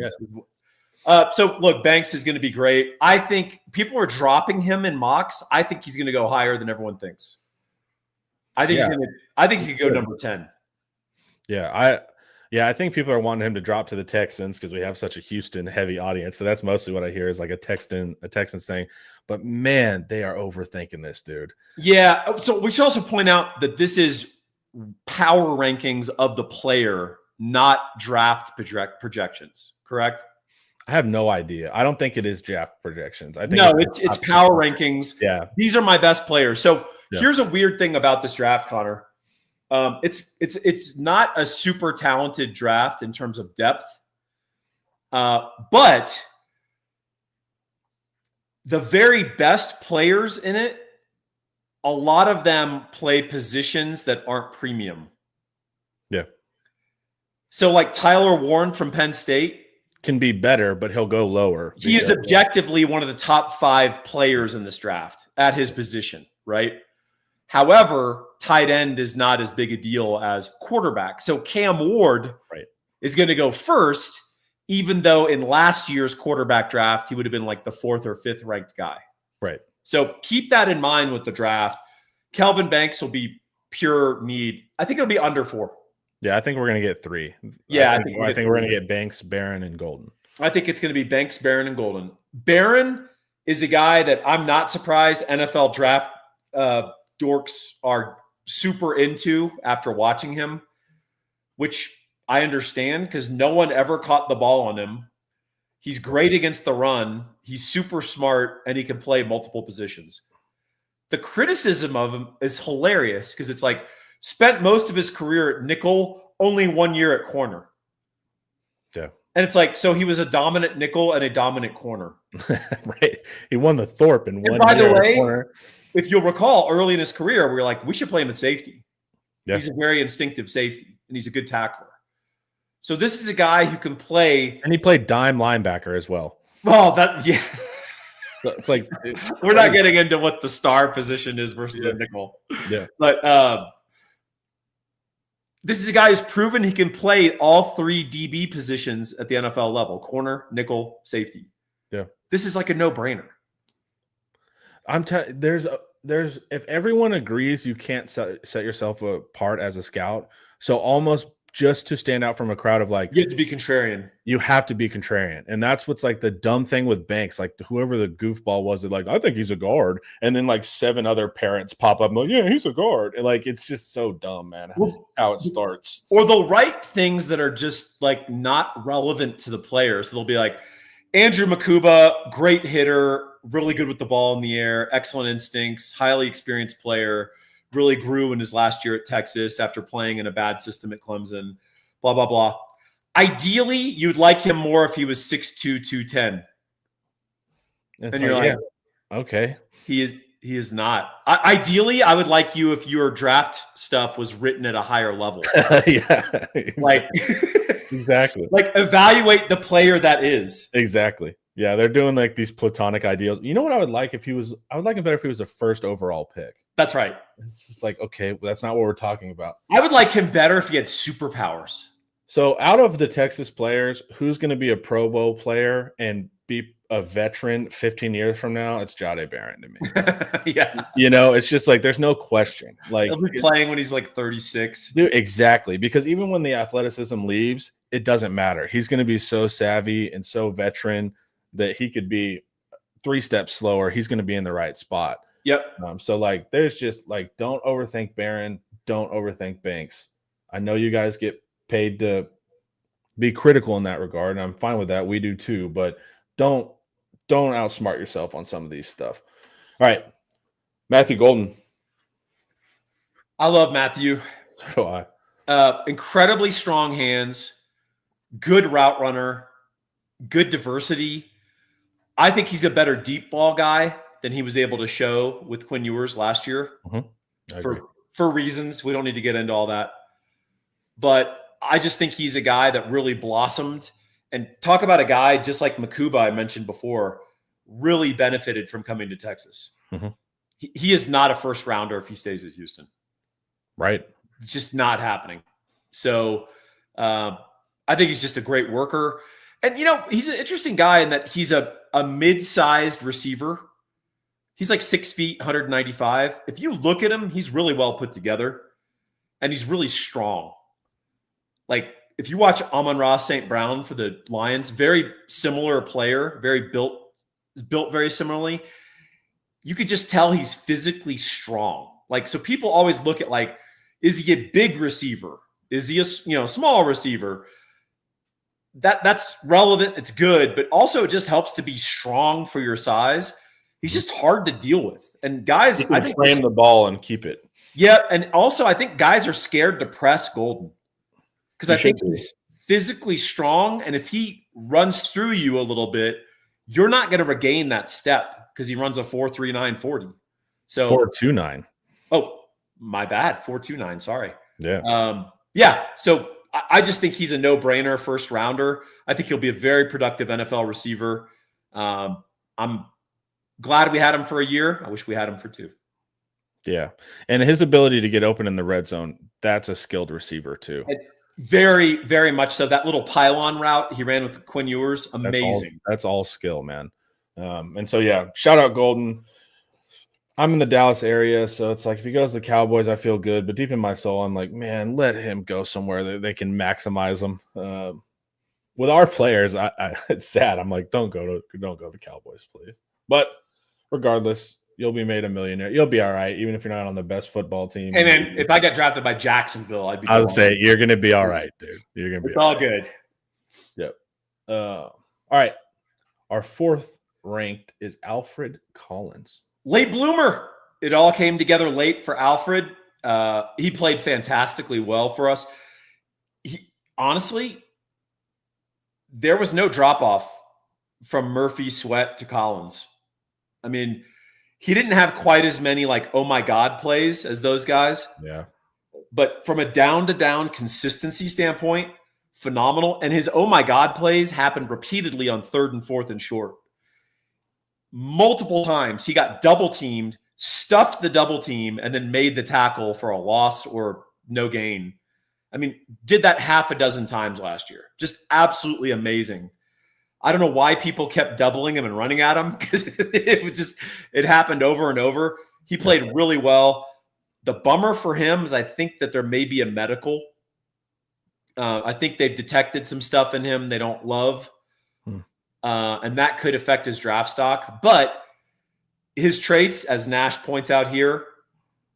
Yeah. So look, Banks is going to be great. I think people are dropping him in mocks. I think he's going to go higher than everyone thinks. I think he could go number 10. Yeah, Yeah, I think people are wanting him to drop to the Texans because we have such a Houston heavy audience. So that's mostly what I hear is like a Texan saying, but man, they are overthinking this, dude. Yeah. So we should also point out that this is power rankings of the player, not draft projections, correct? I have no idea. I don't think it is draft projections. I think it's power rankings. Yeah. These are my best players. So Yeah. here's a weird thing about this draft, Connor. It's not a super talented draft in terms of depth, but the very best players in it, a lot of them play positions that aren't premium. Yeah. So like Tyler Warren from Penn State can be better, but he'll go lower. He is objectively one of the top 5 players in this draft at his position, right? However, tight end is not as big a deal as quarterback. So Cam Ward is going to go first, even though in last year's quarterback draft, he would have been like the 4th or 5th ranked guy. Right. So keep that in mind with the draft. Kelvin Banks will be pure need. I think it'll be under 4. Yeah, I think we're going to get 3. Yeah, I think we're going to get Banks, Barron, and Golden. I think it's going to be Banks, Barron, and Golden. Barron is a guy that I'm not surprised NFL draft dorks are super into after watching him, which I understand because no one ever caught the ball on him. He's great against the run. He's super smart, and he can play multiple positions. The criticism of him is hilarious because it's like, spent most of his career at nickel, only 1 year at corner. Yeah. And it's like, so he was a dominant nickel and a dominant corner. Right. He won the Thorpe in 1 year. By the way, if you'll recall, early in his career, we were like, we should play him at safety. Yeah. He's a very instinctive safety, and he's a good tackler. So this is a guy who can play. And he played dime linebacker as well. Oh, yeah. So it's like, we're not getting into what the star position is versus the nickel. Yeah. But this is a guy who's proven he can play all 3 DB positions at the NFL level: corner, nickel, safety. Yeah. This is like a no-brainer. There's if everyone agrees you can't set yourself apart as a scout, so almost just to stand out from a crowd of like, you have to be contrarian. You have to be contrarian. And that's what's like the dumb thing with Banks. Like whoever the goofball was, like, I think he's a guard. And then like 7 other parents pop up and like, yeah, he's a guard. And like, it's just so dumb, man, how it starts. Or they'll write things that are just like not relevant to the player. So they'll be like, Andrew Makuba, great hitter, really good with the ball in the air, excellent instincts, highly experienced player, really grew in his last year at Texas after playing in a bad system at Clemson, blah, blah, blah. Ideally, you'd like him more if he was 6'2", 210. And you're like, yeah, okay. He is not. Ideally, I would like you if your draft stuff was written at a higher level. Yeah. Like exactly. Like evaluate the player that is. Exactly. Yeah, they're doing like these platonic ideals. You know what I would like if he was? I would like him better if he was a 1st overall pick. That's right. It's just like, okay, well, that's not what we're talking about. I would like him better if he had superpowers. So out of the Texas players, who's going to be a Pro Bowl player and be a veteran 15 years from now? It's Jahdae Barron to me. Yeah. You know, it's just like, there's no question. Like he'll be playing when he's like 36. Dude, exactly. Because even when the athleticism leaves, it doesn't matter. He's going to be so savvy and so veteran that he could be 3 steps slower. He's going to be in the right spot. Yep. So like, there's just like, don't overthink Barron. Don't overthink Banks. I know you guys get paid to be critical in that regard, and I'm fine with that. We do too, but don't outsmart yourself on some of these stuff. All right, Matthew Golden. I love Matthew. So do I. Incredibly strong hands, good route runner, good diversity. I think he's a better deep ball guy than he was able to show with Quinn Ewers last year. Mm-hmm. For reasons we don't need to get into all that. But I just think he's a guy that really blossomed. And talk about a guy just like Makuba I mentioned before, really benefited from coming to Texas. Mm-hmm. He is not a 1st rounder if he stays at Houston. Right. It's just not happening. So I think he's just a great worker. And, you know, he's an interesting guy in that he's a mid-sized receiver. He's like 6 feet, 195. If you look at him, he's really well put together. And he's really strong. Like, if you watch Amon-Ra St. Brown for the Lions, very similar player, built very similarly. You could just tell he's physically strong. Like, so people always look at like, is he a big receiver? Is he a small receiver? That's relevant. It's good, but also it just helps to be strong for your size. He's just hard to deal with. And guys, I think frame the ball and keep it. Yeah, and also I think guys are scared to press Golden because I think he's physically strong, and if he runs through you a little bit, you're not going to regain that step because he runs a 4.39 40. So 4.29. Oh, my bad. 4.29. Sorry. Yeah. Yeah. So I just think he's a no-brainer first rounder. I think he'll be a very productive NFL receiver. I'm glad we had him for a year. I wish we had him for 2. Yeah. And his ability to get open in the red zone, that's a skilled receiver too. Very, very much so. That little pylon route he ran with Quinn Ewers, amazing. That's all skill, man. And so, yeah, shout out Golden. I'm in the Dallas area, so it's like if he goes to the Cowboys, I feel good. But deep in my soul, I'm like, man, let him go somewhere that they can maximize him. With our players, it's sad. I'm like, don't go to the Cowboys, please. But regardless, you'll be made a millionaire. You'll be all right, even if you're not on the best football team. And then if I got drafted by Jacksonville, I'd be. I would say you're going to be all right, dude. You're going to be. It's all good. Yep. All right. Our 4th ranked is Alfred Collins. Late bloomer. It all came together late for Alfred. He played fantastically well for us. Honestly, there was no drop off from Murphy, Sweat to Collins. I mean, he didn't have quite as many like, oh my God plays as those guys. Yeah. But from a down to down consistency standpoint, phenomenal. And his oh my God plays happened repeatedly on 3rd and 4th and short. Multiple times he got double teamed, stuffed the double team, and then made the tackle for a loss or no gain. I mean, did that half a dozen times last year. Just absolutely amazing. I don't know why people kept doubling him and running at him because it happened over and over. He played really well. The bummer for him is I think that there may be a medical. I think they've detected some stuff in him they don't love. And that could affect his draft stock. But his traits, as Nash points out here,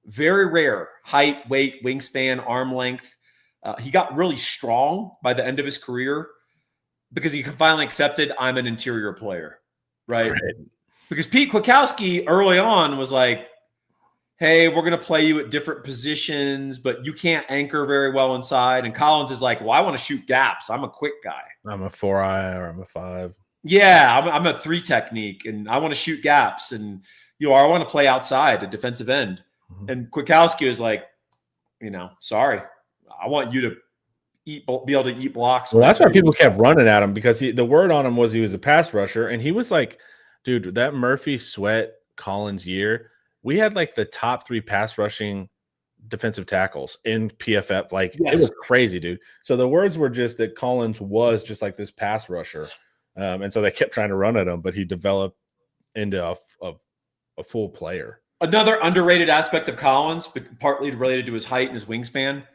very rare. Height, weight, wingspan, arm length. He got really strong by the end of his career because he finally accepted I'm an interior player, right? Because Pete Kwiatkowski early on was like, hey, we're going to play you at different positions, but you can't anchor very well inside. And Collins is like, well, I want to shoot gaps. I'm a quick guy. I'm a 4-eye or I'm a 5. Yeah, I'm a 3 technique, and I want to shoot gaps. And, I want to play outside, a defensive end. Mm-hmm. And Kwiatkowski was like, sorry. I want you to be able to eat blocks. Well, that's why people kept running at him because the word on him was he was a pass rusher. And he was like, dude, that Murphy, Sweat, Collins year, we had like the top 3 pass rushing defensive tackles in PFF. Like, It was crazy, dude. So the words were just that Collins was just like this pass rusher. And so they kept trying to run at him, but he developed into a full player. Another underrated aspect of Collins, but partly related to his height and his wingspan, a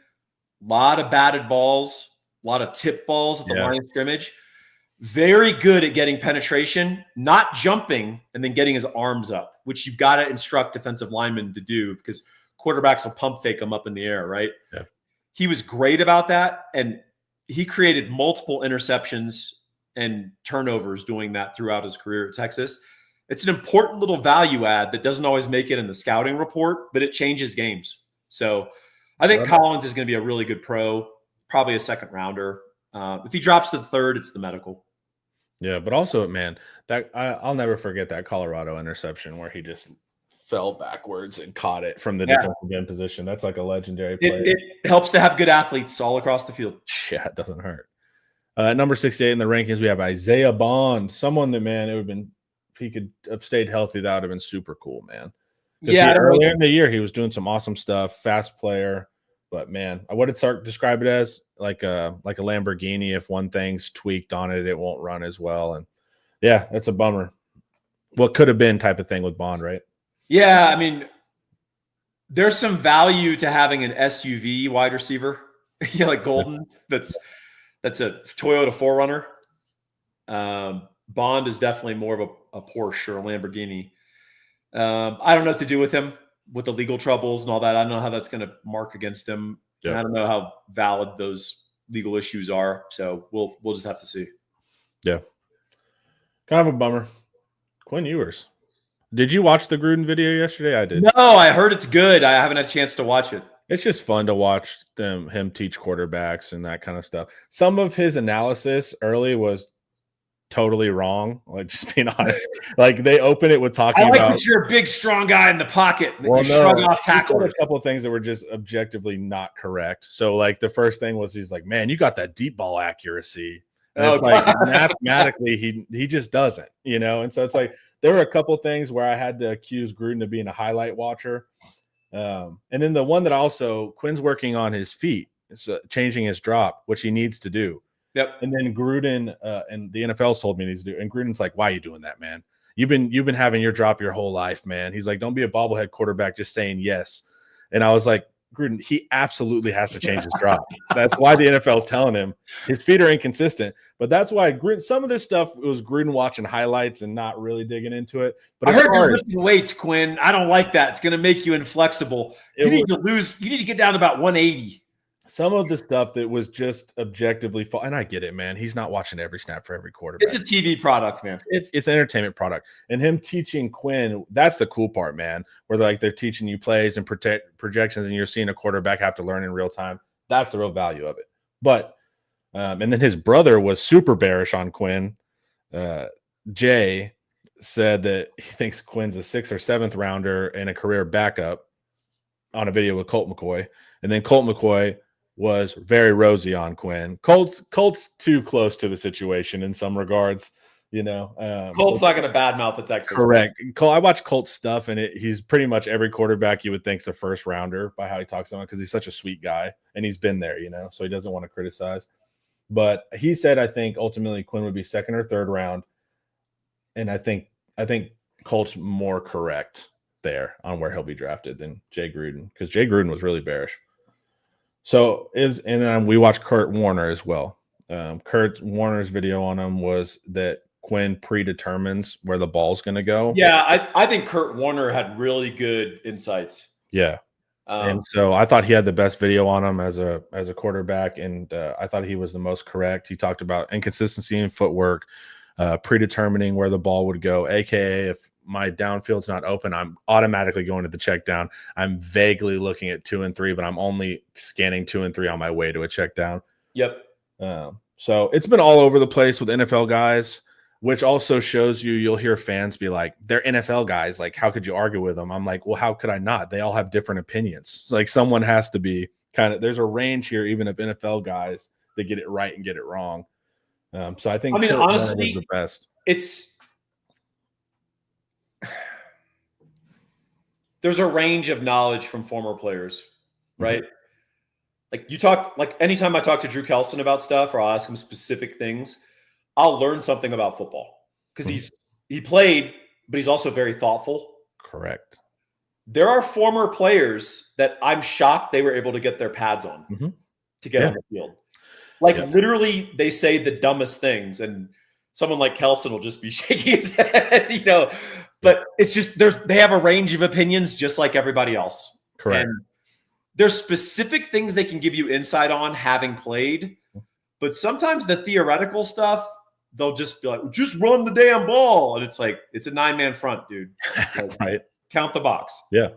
lot of batted balls, a lot of tip balls at the line of scrimmage. Very good at getting penetration, not jumping and then getting his arms up, which you've got to instruct defensive linemen to do because quarterbacks will pump fake them up in the air, right? Yeah. He was great about that, and he created multiple interceptions and turnovers doing that throughout his career at Texas. It's an important little value add that doesn't always make it in the scouting report, but it changes games. So I think Collins is going to be a really good pro, probably a 2nd rounder. If he drops to the 3rd, it's the medical. Yeah, but also, man, that I'll never forget that Colorado interception where he just fell backwards and caught it from the defensive end position. That's like a legendary play. It helps to have good athletes all across the field. Yeah, it doesn't hurt. Number 68 in the rankings, we have Isaiah Bond. Someone that, man, it would have been, if he could have stayed healthy, that would have been super cool, man. Yeah, earlier in the year, he was doing some awesome stuff, fast player. But, man, what did Sark describe it as? Like a Lamborghini. If one thing's tweaked on it, it won't run as well. And, yeah, that's a bummer. What could have been type of thing with Bond, right? Yeah, I mean, there's some value to having an SUV wide receiver, like Golden, that's That's a Toyota 4Runner. Bond is definitely more of a Porsche or a Lamborghini. I don't know what to do with him with the legal troubles and all that. I don't know how that's going to mark against him. Yep. And I don't know how valid those legal issues are. So we'll just have to see. Yeah. Kind of a bummer. Quinn Ewers. Did you watch the Gruden video yesterday? I did. No, I heard it's good. I haven't had a chance to watch it. It's just fun to watch him teach quarterbacks and that kind of stuff. Some of his analysis early was totally wrong. Like, just being honest. Like, they open it with talking about that you're a big, strong guy in the pocket. Well, you shrug off he said tacklers. a couple of things that were just objectively not correct. So, like, the first thing was he's like, "Man, you got that deep ball accuracy." And it's like mathematically he just doesn't, you know. And so it's like there were a couple things where I had to accuse Gruden of being a highlight watcher. And then the one that also Quinn's working on his feet, changing his drop, which he needs to do. Yep. And then Gruden and the NFL's told me he needs to do. And Gruden's like, "Why are you doing that, man? You've been having your drop your whole life, man." He's like, "Don't be a bobblehead quarterback just saying yes." And I was like, Gruden, he absolutely has to change his drop. That's why the NFL is telling him his feet are inconsistent. But that's why Gruden, some of this stuff was Gruden watching highlights and not really digging into it. But I heard you're lifting weights, Quinn. I don't like that. It's going to make you inflexible. You need to get down to about 180. Some of the stuff that was just objectively and I get it, man. He's not watching every snap for every quarterback. It's a TV product, man. It's an entertainment product. And him teaching Quinn, that's the cool part, man. Where they're teaching you plays and projections, and you're seeing a quarterback have to learn in real time. That's the real value of it. But and then his brother was super bearish on Quinn. Jay said that he thinks Quinn's a 6th or 7th rounder and a career backup on a video with Colt McCoy. And then Colt McCoy was very rosy on Quinn. Colt's too close to the situation in some regards, you know. Colt's not going to badmouth the Texans. Correct. I watch Colt's stuff, and he's pretty much every quarterback you would think's a first rounder by how he talks about it, because he's such a sweet guy and he's been there, you know, so he doesn't want to criticize. But he said, I think ultimately Quinn would be 2nd or 3rd round, and I think Colt's more correct there on where he'll be drafted than Jay Gruden, because Jay Gruden was really bearish. So and then we watched Kurt Warner as well. Kurt Warner's video on him was that Quinn predetermines where the ball's going to go. Yeah, I think Kurt Warner had really good insights. Yeah, and so I thought he had the best video on him as a quarterback, and I thought he was the most correct. He talked about inconsistency in footwork, predetermining where the ball would go, aka if my downfield's not open, I'm automatically going to the check down. I'm vaguely looking at 2 and 3, but I'm only scanning 2 and 3 on my way to a check down. Yep. So it's been all over the place with NFL guys, which also shows you'll hear fans be like, they're NFL guys. Like, how could you argue with them? I'm like, well, how could I not? They all have different opinions. Like, someone has to be there's a range here, even of NFL guys that get it right and get it wrong. So I think, honestly, the best. There's a range of knowledge from former players, right? Mm-hmm. Like anytime I talk to Drew Kelson about stuff, or I'll ask him specific things, I'll learn something about football, because he played, but he's also very thoughtful. Correct. There are former players that I'm shocked they were able to get their pads on to get on the field. Literally, they say the dumbest things, and someone like Kelson will just be shaking his head, you know. But it's just they have a range of opinions just like everybody else. Correct. And there's specific things they can give you insight on having played, but sometimes the theoretical stuff, they'll just be like, just run the damn ball. And it's like, it's a 9-man front, dude. Like, right. Count the box. Yeah.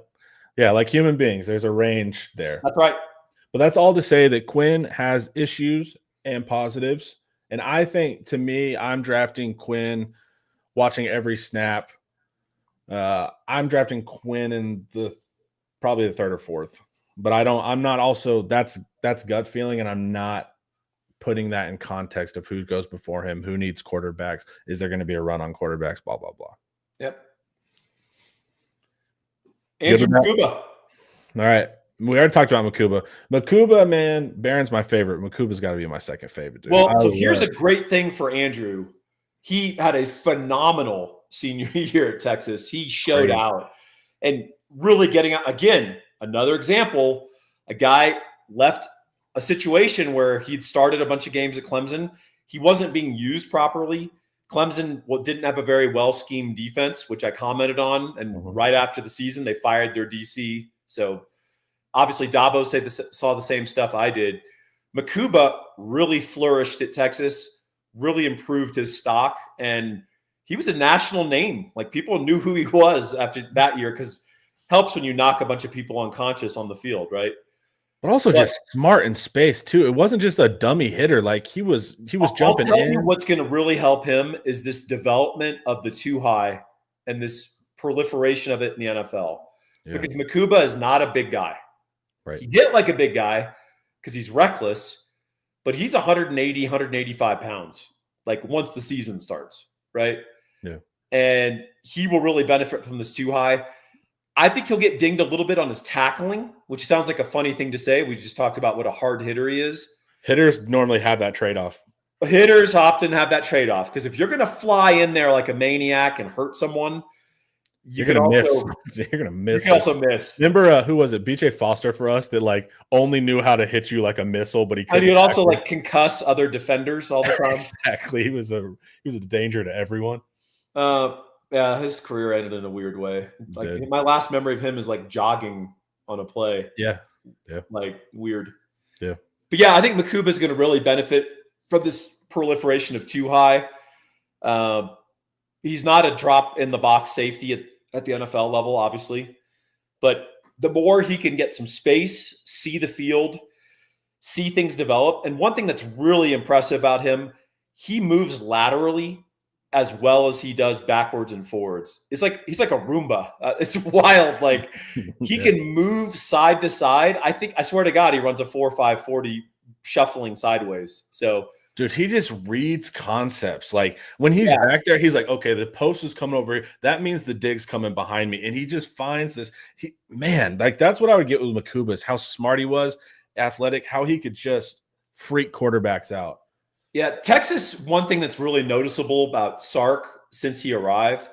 Yeah. Like human beings, there's a range there. That's right. But that's all to say that Quinn has issues and positives. And I think, to me, I'm drafting Quinn, watching every snap. I'm drafting Quinn in probably the 3rd or 4th. But I'm not also, that's gut feeling, and I'm not putting that in context of who goes before him, who needs quarterbacks. Is there going to be a run on quarterbacks? Blah, blah, blah. Yep. Andrew Makuba. All right. We already talked about Makuba. Makuba, man, Barron's my favorite. Makuba's got to be my 2nd favorite, dude. Well, so here's a great thing for Andrew. He had a phenomenal senior year at Texas. He showed out and really getting out. Again, another example, a guy left a situation where he'd started a bunch of games at Clemson. He wasn't being used properly. Clemson didn't have a very well-schemed defense, which I commented on. And right after the season, they fired their DC. So obviously Dabo saw the same stuff I did. Makuba really flourished at Texas, really improved his stock, and he was a national name. Like, people knew who he was after that year, because helps when you knock a bunch of people unconscious on the field, right? But also just smart in space too. It wasn't just a dummy hitter. Like, he was jumping I'll tell in. you what's going to really help him is this development of the two high and this proliferation of it in the NFL. Yeah. Because Makuba is not a big guy. Right. He hit like a big guy because he's reckless, but he's 180, 185 pounds, like, once the season starts, right? Yeah. And he will really benefit from this two high. I think he'll get dinged a little bit on his tackling, which sounds like a funny thing to say. We just talked about what a hard hitter he is. Hitters normally have that trade-off. Hitters often have that trade-off, because if you're going to fly in there like a maniac and hurt someone, you're going to miss. You're going to miss. You can also miss. Remember, who was it? BJ Foster for us, that like only knew how to hit you like a missile, but he couldn't. And he'd also like concuss other defenders all the time. Exactly. He was a danger to everyone. Yeah, his career ended in a weird way. Like, my last memory of him is like jogging on a play. Yeah. Like, weird. Yeah. But yeah, I think Makuba is going to really benefit from this proliferation of two high. He's not a drop in the box safety at the NFL level, obviously, but the more he can get some space, see the field, see things develop. And one thing that's really impressive about him, he moves laterally as well as he does backwards and forwards. It's like he's like a Roomba. It's wild. Like, he can move side to side. I swear to God, he runs a 4.5 40 shuffling sideways. So, dude, he just reads concepts. Like, when he's back there, he's like, okay, the post is coming over here. That means the dig's coming behind me. And he just finds this. Like, that's what I would get with Makuba, is how smart he was, athletic, how he could just freak quarterbacks out. Yeah, Texas, one thing that's really noticeable about Sark since he arrived,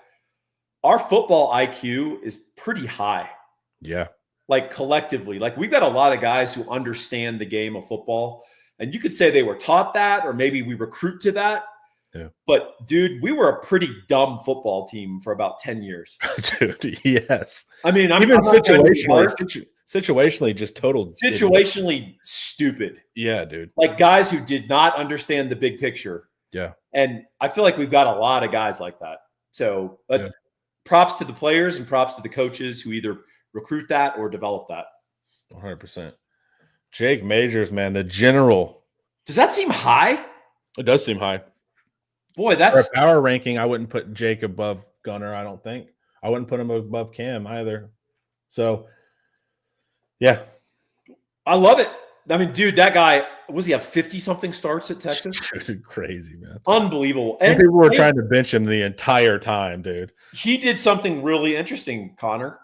our football IQ is pretty high. Yeah. Like, collectively. Like, we've got a lot of guys who understand the game of football. And you could say they were taught that, or maybe we recruit to that. Yeah. But, dude, we were a pretty dumb football team for about 10 years. Dude, yes. I mean, even situationally, just total. Situationally stupid. Yeah, dude. Like, guys who did not understand the big picture. Yeah. And I feel like we've got a lot of guys like that. So props to the players and props to the coaches who either recruit that or develop that. 100%. Jake Majors, man, the general. Does that seem high? It does seem high. Boy, that's for a power ranking. I wouldn't put Jake above Gunner. I don't think. I wouldn't put him above Cam either. So, yeah, I love it. I mean, dude, that guy, was he have 50-something starts at Texas? Crazy, man. Unbelievable. And people were trying to bench him the entire time, dude. He did something really interesting, Connor.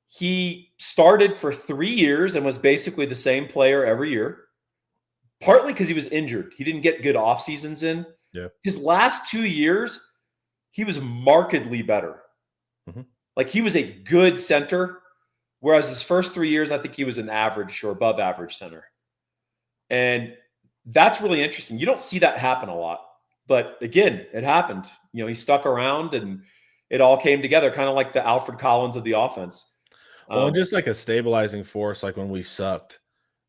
He started for 3 years and was basically the same player every year, partly because he was injured. He didn't get good off seasons in. Yeah. His last 2 years, he was markedly better. Mm-hmm. Like, he was a good center, whereas his first 3 years, I think he was an average or above average center. And that's really interesting. You don't see that happen a lot. But again, it happened. You know, he stuck around and it all came together, kind of like the Alfred Collins of the offense. Well, just like a stabilizing force, like when we sucked,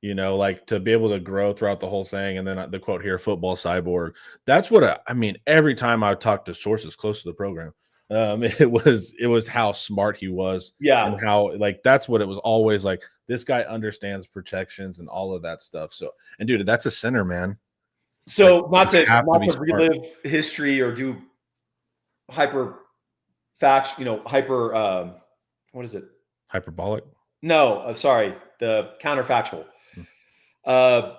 you know, like to be able to grow throughout the whole thing. And then the quote here, football cyborg. That's what I mean, every time I talked to sources close to the program, it was how smart he was. Yeah. And how, like, that's what it was always like. This guy understands protections and all of that stuff. So, and dude, that's a center, man. So not to relive history or do hyper fact, what is it? Hyperbolic? No, I'm sorry. The counterfactual. The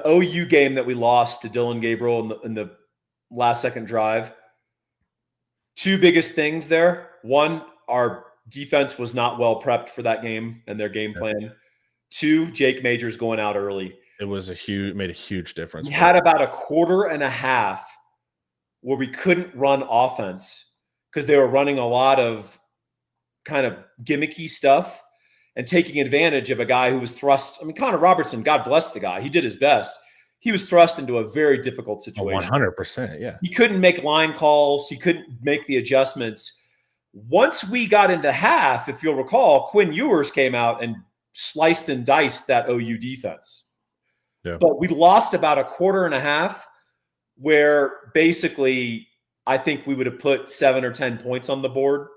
OU game that we lost to Dylan Gabriel in the last second drive. Two biggest things there. One, our defense was not well prepped for that game and their game plan. Two, Jake Majors going out early. It was made a huge difference. We had about a quarter and a half where we couldn't run offense because they were running a lot of kind of gimmicky stuff. and taking advantage of a guy who was thrust. I mean, Connor Robertson, God bless the guy. He did his best. He was thrust into a very difficult situation. 100%. Yeah. He couldn't make line calls. He couldn't make the adjustments. Once we got into half, if you'll recall, Quinn Ewers came out and sliced and diced that OU defense. Yeah. But we lost about a quarter and a half where basically I think we would have put 7 or 10 points on the board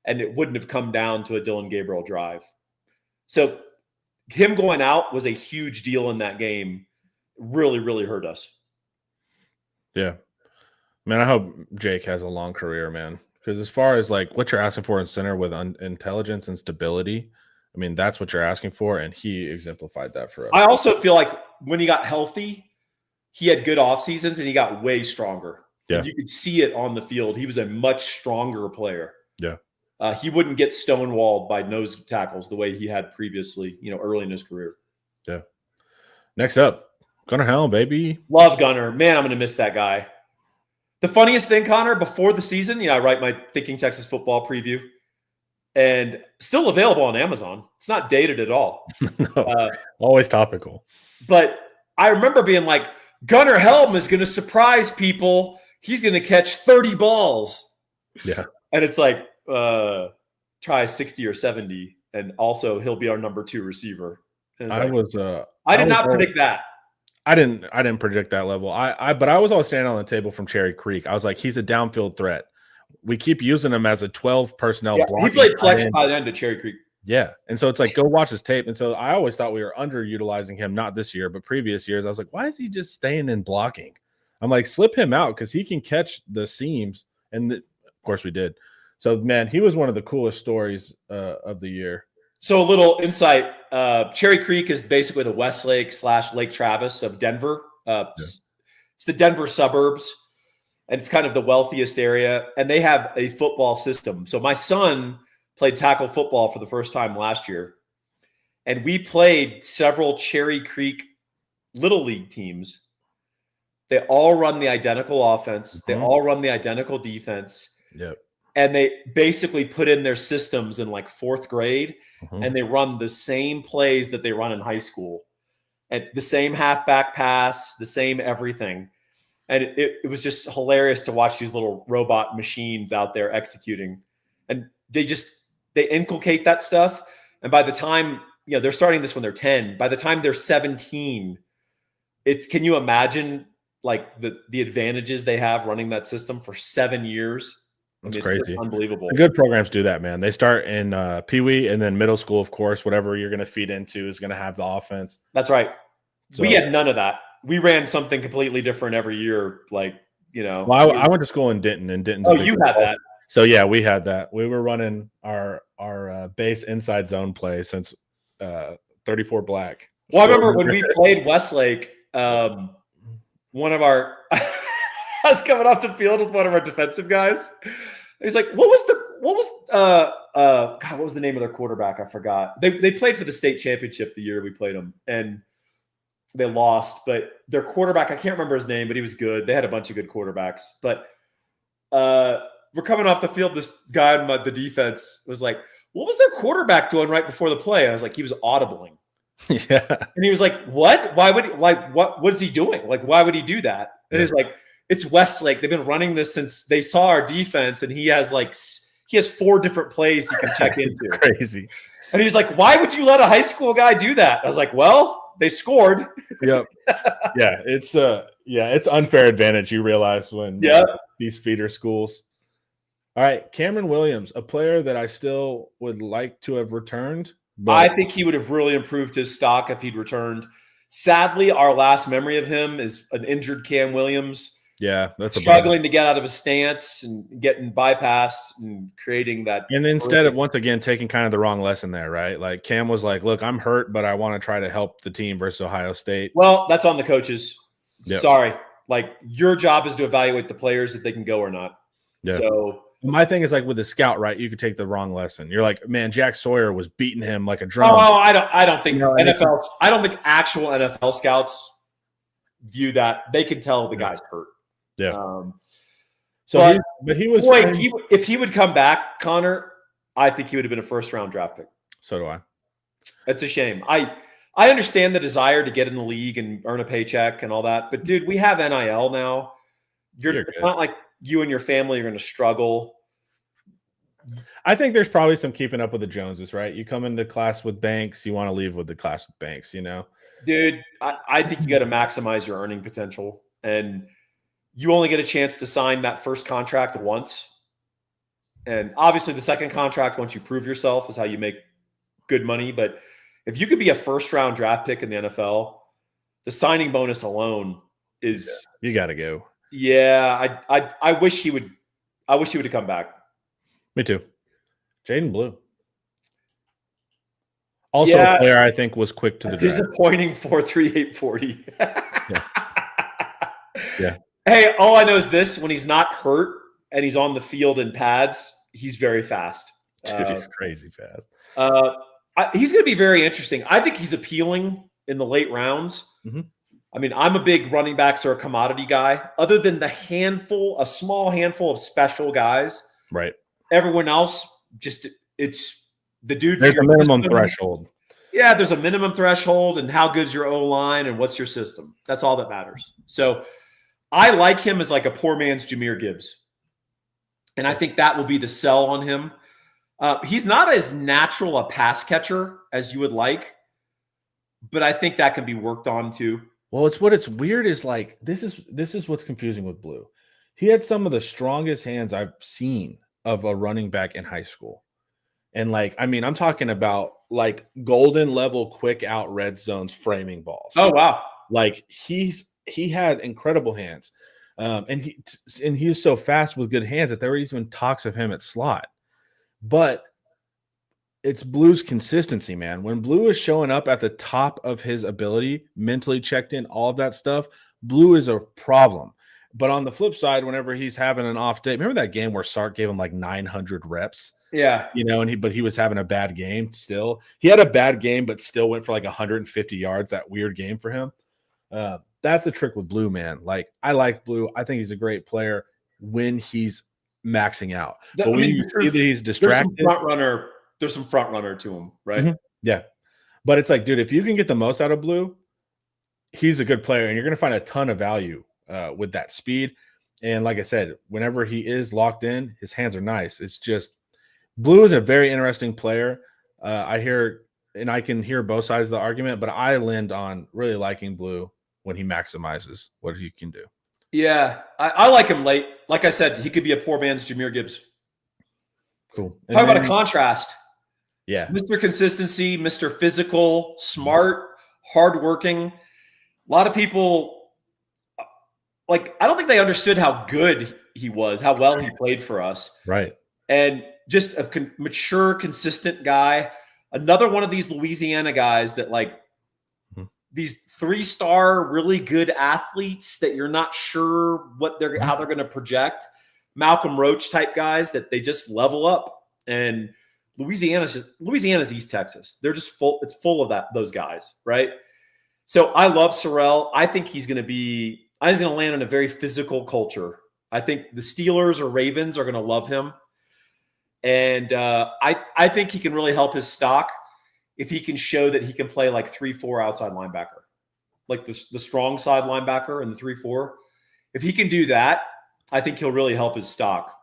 and it wouldn't have come down to a Dylan Gabriel drive. So him going out was a huge deal in that game. Really, really hurt us. Yeah. Man, I hope Jake has a long career, man. Because as far as like what you're asking for in center with intelligence and stability, I mean, that's what you're asking for. And he exemplified that for us. I also feel like when he got healthy, he had good off seasons and he got way stronger. Yeah. And you could see it on the field. He was a much stronger player. Yeah. He wouldn't get stonewalled by nose tackles the way he had previously, early in his career. Yeah. Next up, Gunnar Helm, baby. Love Gunnar. Man, I'm going to miss that guy. The funniest thing, Connor, before the season, I write my Thinking Texas Football preview and still available on Amazon. It's not dated at all. No, always topical. But I remember being like, Gunnar Helm is going to surprise people. He's going to catch 30 balls. Yeah. And it's like, try 60 or 70. And also he'll be our number 2 receiver. And I did not predict that. I didn't predict that level. But I was always standing on the table from Cherry Creek. I was like, he's a downfield threat. We keep using him as a 12 personnel block. He played flex by the end at Cherry Creek. Yeah. And so it's like, go watch his tape. And so I always thought we were underutilizing him, not this year, but previous years. I was like, why is he just staying in blocking? I'm like, slip him out because he can catch the seams. And of course we did. So, man, he was one of the coolest stories of the year. So a little insight, Cherry Creek is basically the Westlake / Lake Travis of Denver. It's the Denver suburbs, and it's kind of the wealthiest area. And they have a football system. So my son played tackle football for the first time last year. And we played several Cherry Creek Little League teams. They all run the identical offense. Mm-hmm. They all run the identical defense. Yep. And they basically put in their systems in like 4th grade, and they run the same plays that they run in high school, and the same halfback pass, the same everything. And it was just hilarious to watch these little robot machines out there executing. And they inculcate that stuff. And by the time, they're starting this when they're 10, by the time they're 17, can you imagine like the advantages they have running that system for 7 years? That's crazy. It's unbelievable. The good programs do that, man. They start in Pee-wee and then middle school, of course. Whatever you're going to feed into is going to have the offense. That's right. So, we had none of that. We ran something completely different every year. Like, Well, I went to school in Denton, and Denton's. Oh, you had that. So yeah, we had that. We were running our base inside zone play since 34 black. Well, I remember when we played Westlake. One of our I was coming off the field with one of our defensive guys. He's like, what was the name of their quarterback? I forgot. They played for the state championship the year we played them, and they lost. But their quarterback, I can't remember his name, but he was good. They had a bunch of good quarterbacks. But we're coming off the field. This guy on the defense was like, what was their quarterback doing right before the play? I was like, he was audibling. Yeah. And he was like, what? Why would he, what is he doing? Like, why would he do that? And he's like, it's Westlake. They've been running this since they saw our defense, and he has 4 different plays he can check into. Crazy. And he's like, why would you let a high school guy do that? I was like, well, they scored. Yep. Yeah. It's unfair advantage. You realize when these feeder schools. All right. Cameron Williams, a player that I still would like to have returned. But I think he would have really improved his stock if he'd returned. Sadly, our last memory of him is an injured Cam Williams. Yeah, that's struggling to get out of his stance and getting bypassed and creating that. And instead of once again taking kind of the wrong lesson there, right? Like Cam was like, "Look, I'm hurt, but I want to try to help the team versus Ohio State." Well, that's on the coaches. Yep. Sorry, like your job is to evaluate the players if they can go or not. Yeah. So my thing is like with the scout, right? You could take the wrong lesson. You're like, man, Jack Sawyer was beating him like a drum. Oh, I don't think NFL. I don't think actual NFL scouts view that. They can tell the guy's hurt. Yeah. But he was. If he would come back, Connor, I think he would have been a 1st-round draft pick. So do I. It's a shame. I understand the desire to get in the league and earn a paycheck and all that, but dude, we have NIL now. You're It's good. not like you and your family are going to struggle. I think there's probably some keeping up with the Joneses, right? You come into class with Banks, you want to leave with the class with Banks, you know? Dude, I think you got to maximize your earning potential, and you only get a chance to sign that first contract once. And obviously the second contract, once you prove yourself, is how you make good money. But if you could be a first-round draft pick in the NFL, the signing bonus alone is You got to go. Yeah, I wish he would. I wish he would have come back. Me too. Jaden Blue. Also a player I think was quick to the draft. Disappointing 4.38 40. Yeah. Hey, all I know is this: when he's not hurt and he's on the field in pads, he's very fast. Dude, he's crazy fast. He's going to be very interesting. I think he's appealing in the late rounds. Mm-hmm. I mean, I'm a big running backs or a commodity guy. Other than a small handful of special guys, right? Everyone else, it's the dude. There's a minimum threshold. Yeah, there's a minimum threshold, and how good's your O-line and what's your system? That's all that matters. So I like him as like a poor man's Jahmyr Gibbs. And I think that will be the sell on him. He's not as natural a pass catcher as you would like, but I think that can be worked on too. Well, it's weird is like this is what's confusing with Blue. He had some of the strongest hands I've seen of a running back in high school. And like, I mean, I'm talking about like golden level quick out red zones framing balls. Oh wow. Like he had incredible hands. And he was so fast with good hands that there were even talks of him at slot. But it's Blue's consistency, man. When Blue is showing up at the top of his ability, mentally checked in, all of that stuff, Blue is a problem. But on the flip side, whenever he's having an off day, remember that game where Sark gave him like 900 reps? Yeah. You know, but he was having a bad game still. He had a bad game, but still went for like 150 yards, that weird game for him. That's the trick with Blue, man. Like, I like Blue. I think he's a great player when he's maxing out. But when you see that he's distracted, there's some front runner to him, right? Mm-hmm. Yeah. But it's like, dude, if you can get the most out of Blue, he's a good player, and you're going to find a ton of value with that speed. And like I said, whenever he is locked in, his hands are nice. It's just Blue is a very interesting player. I hear, and I can hear both sides of the argument, but I land on really liking Blue when he maximizes what he can do. Yeah, I like him late. Like I said, he could be a poor man's Jahmyr Gibbs. Cool. Talk about a contrast. Yeah. Mr. Consistency, Mr. Physical, smart, hardworking. A lot of people, like, I don't think they understood how good he was, how well he played for us. Right. And just a mature, consistent guy. Another one of these Louisiana guys that, like, these 3-star, really good athletes that you're not sure how they're going to project. Malcolm Roach type guys that they just level up. And Louisiana's East Texas. They're just full. It's full of those guys, right? So I love Sorrell. I think he's going to land in a very physical culture. I think the Steelers or Ravens are going to love him. And I think he can really help his stock if he can show that he can play like 3-4 outside linebacker, like the strong side linebacker and the 3-4. If he can do that, I think he'll really help his stock.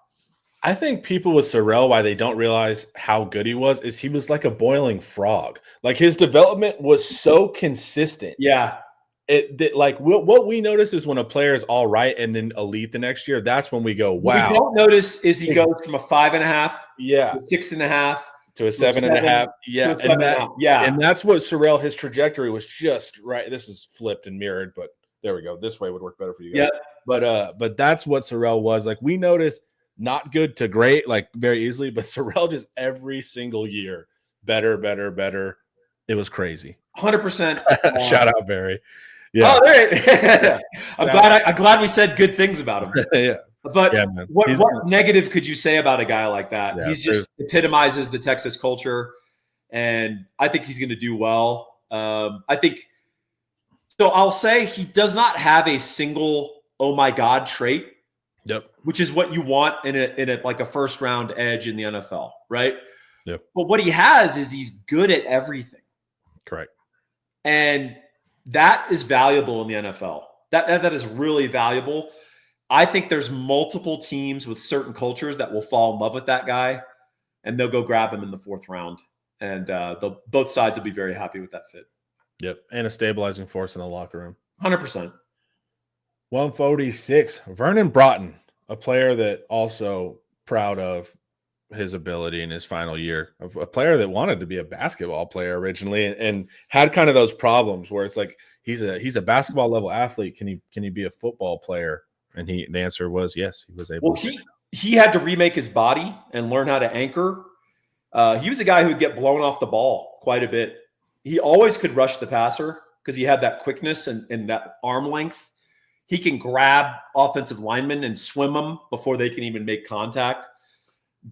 I think people with Sorrell, why they don't realize how good he was like a boiling frog. Like his development was so consistent. Yeah. What we notice is when a player is all right and then elite the next year, that's when we go, wow. What we don't notice is he goes from a 5.5 to 6.5 to a 7.5. Yeah. And that's what Sorrell, his trajectory was just right. This is flipped and mirrored, but there we go. This way would work better for you guys. Yeah. But that's what Sorrell was. Like we noticed not good to great, like very easily, but Sorrell just every single year, better. It was crazy. 100%. Shout out, Barry. Yeah. Oh, there. I'm glad we said good things about him. Yeah. But what negative could you say about a guy like that? Yeah, he's just epitomizes the Texas culture, and I think he's going to do well. I think so. I'll say he does not have a single "oh my god" trait. Yep. Which is what you want in a like a first round edge in the NFL, right? Yep. But what he has is he's good at everything. And that is valuable in the NFL. That is really valuable. I think there's multiple teams with certain cultures that will fall in love with that guy, and they'll go grab him in the 4th round. And both sides will be very happy with that fit. Yep, and a stabilizing force in the locker room. 100%. 146, Vernon Broughton, a player that also proud of his ability in his final year, a player that wanted to be a basketball player originally and had kind of those problems where it's like he's a basketball level athlete. Can he be a football player? And the answer was yes, he was able. Well, he had to remake his body and learn how to anchor. He was a guy who would get blown off the ball quite a bit. He always could rush the passer because he had that quickness and that arm length. He can grab offensive linemen and swim them before they can even make contact.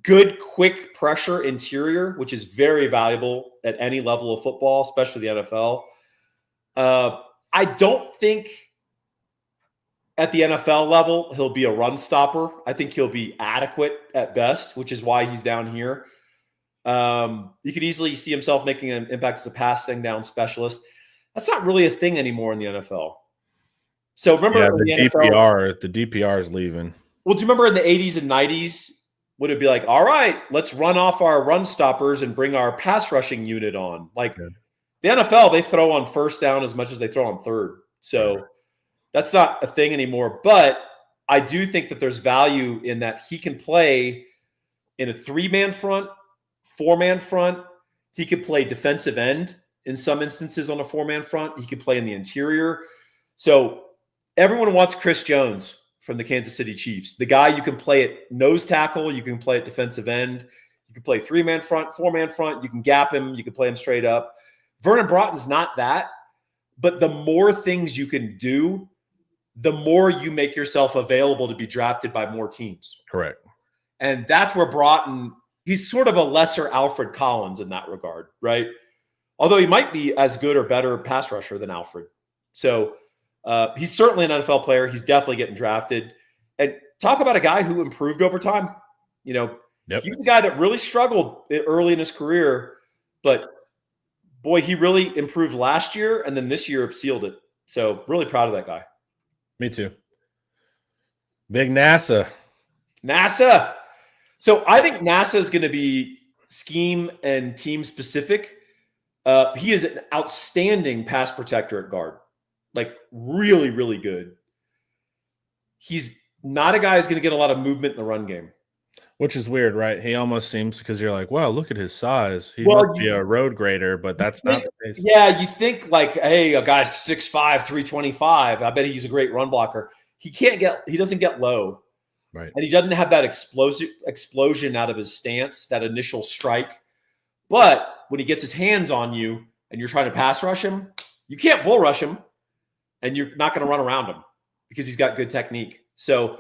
Good, quick pressure interior, which is very valuable at any level of football, especially the NFL. I don't think at the NFL level he'll be a run stopper. I think he'll be adequate at best, which is why he's down here. You could easily see himself making an impact as a passing down specialist. That's not really a thing anymore in the NFL. So remember the NFL, the DPR is leaving. Well, do you remember in the 80s and 90s, would it be like, all right, let's run off our run stoppers and bring our pass rushing unit on? Like the NFL, they throw on 1st down as much as they throw on 3rd. So that's not a thing anymore. But I do think that there's value in that he can play in a 3-man front, 4-man front. He could play defensive end in some instances on a 4-man front. He could play in the interior. So everyone wants Chris Jones from the Kansas City Chiefs. The guy you can play at nose tackle, you can play at defensive end, you can play 3-man front, 4-man front, you can gap him, you can play him straight up. Vernon Broughton's not that, but the more things you can do, the more you make yourself available to be drafted by more teams. Correct. And that's where Broughton, he's sort of a lesser Alfred Collins in that regard, right? Although he might be as good or better pass rusher than Alfred. So he's certainly an NFL player. He's definitely getting drafted. And talk about a guy who improved over time. He was a guy that really struggled early in his career, but boy, he really improved last year, and then this year sealed it. So really proud of that guy. Me too. Big NASA. So I think NASA is going to be scheme and team specific. He is an outstanding pass protector at guard. Like really, really good. He's not a guy who's going to get a lot of movement in the run game. Which is weird, right? He almost seems, because you're like, wow, look at his size. He must be a road grader, but that's not the case. Yeah, you think like, hey, a guy's 6'5", 325. I bet he's a great run blocker. He doesn't get low. Right. And he doesn't have that explosion out of his stance, that initial strike. But when he gets his hands on you and you're trying to pass rush him, you can't bull rush him. And you're not going to run around him because he's got good technique. So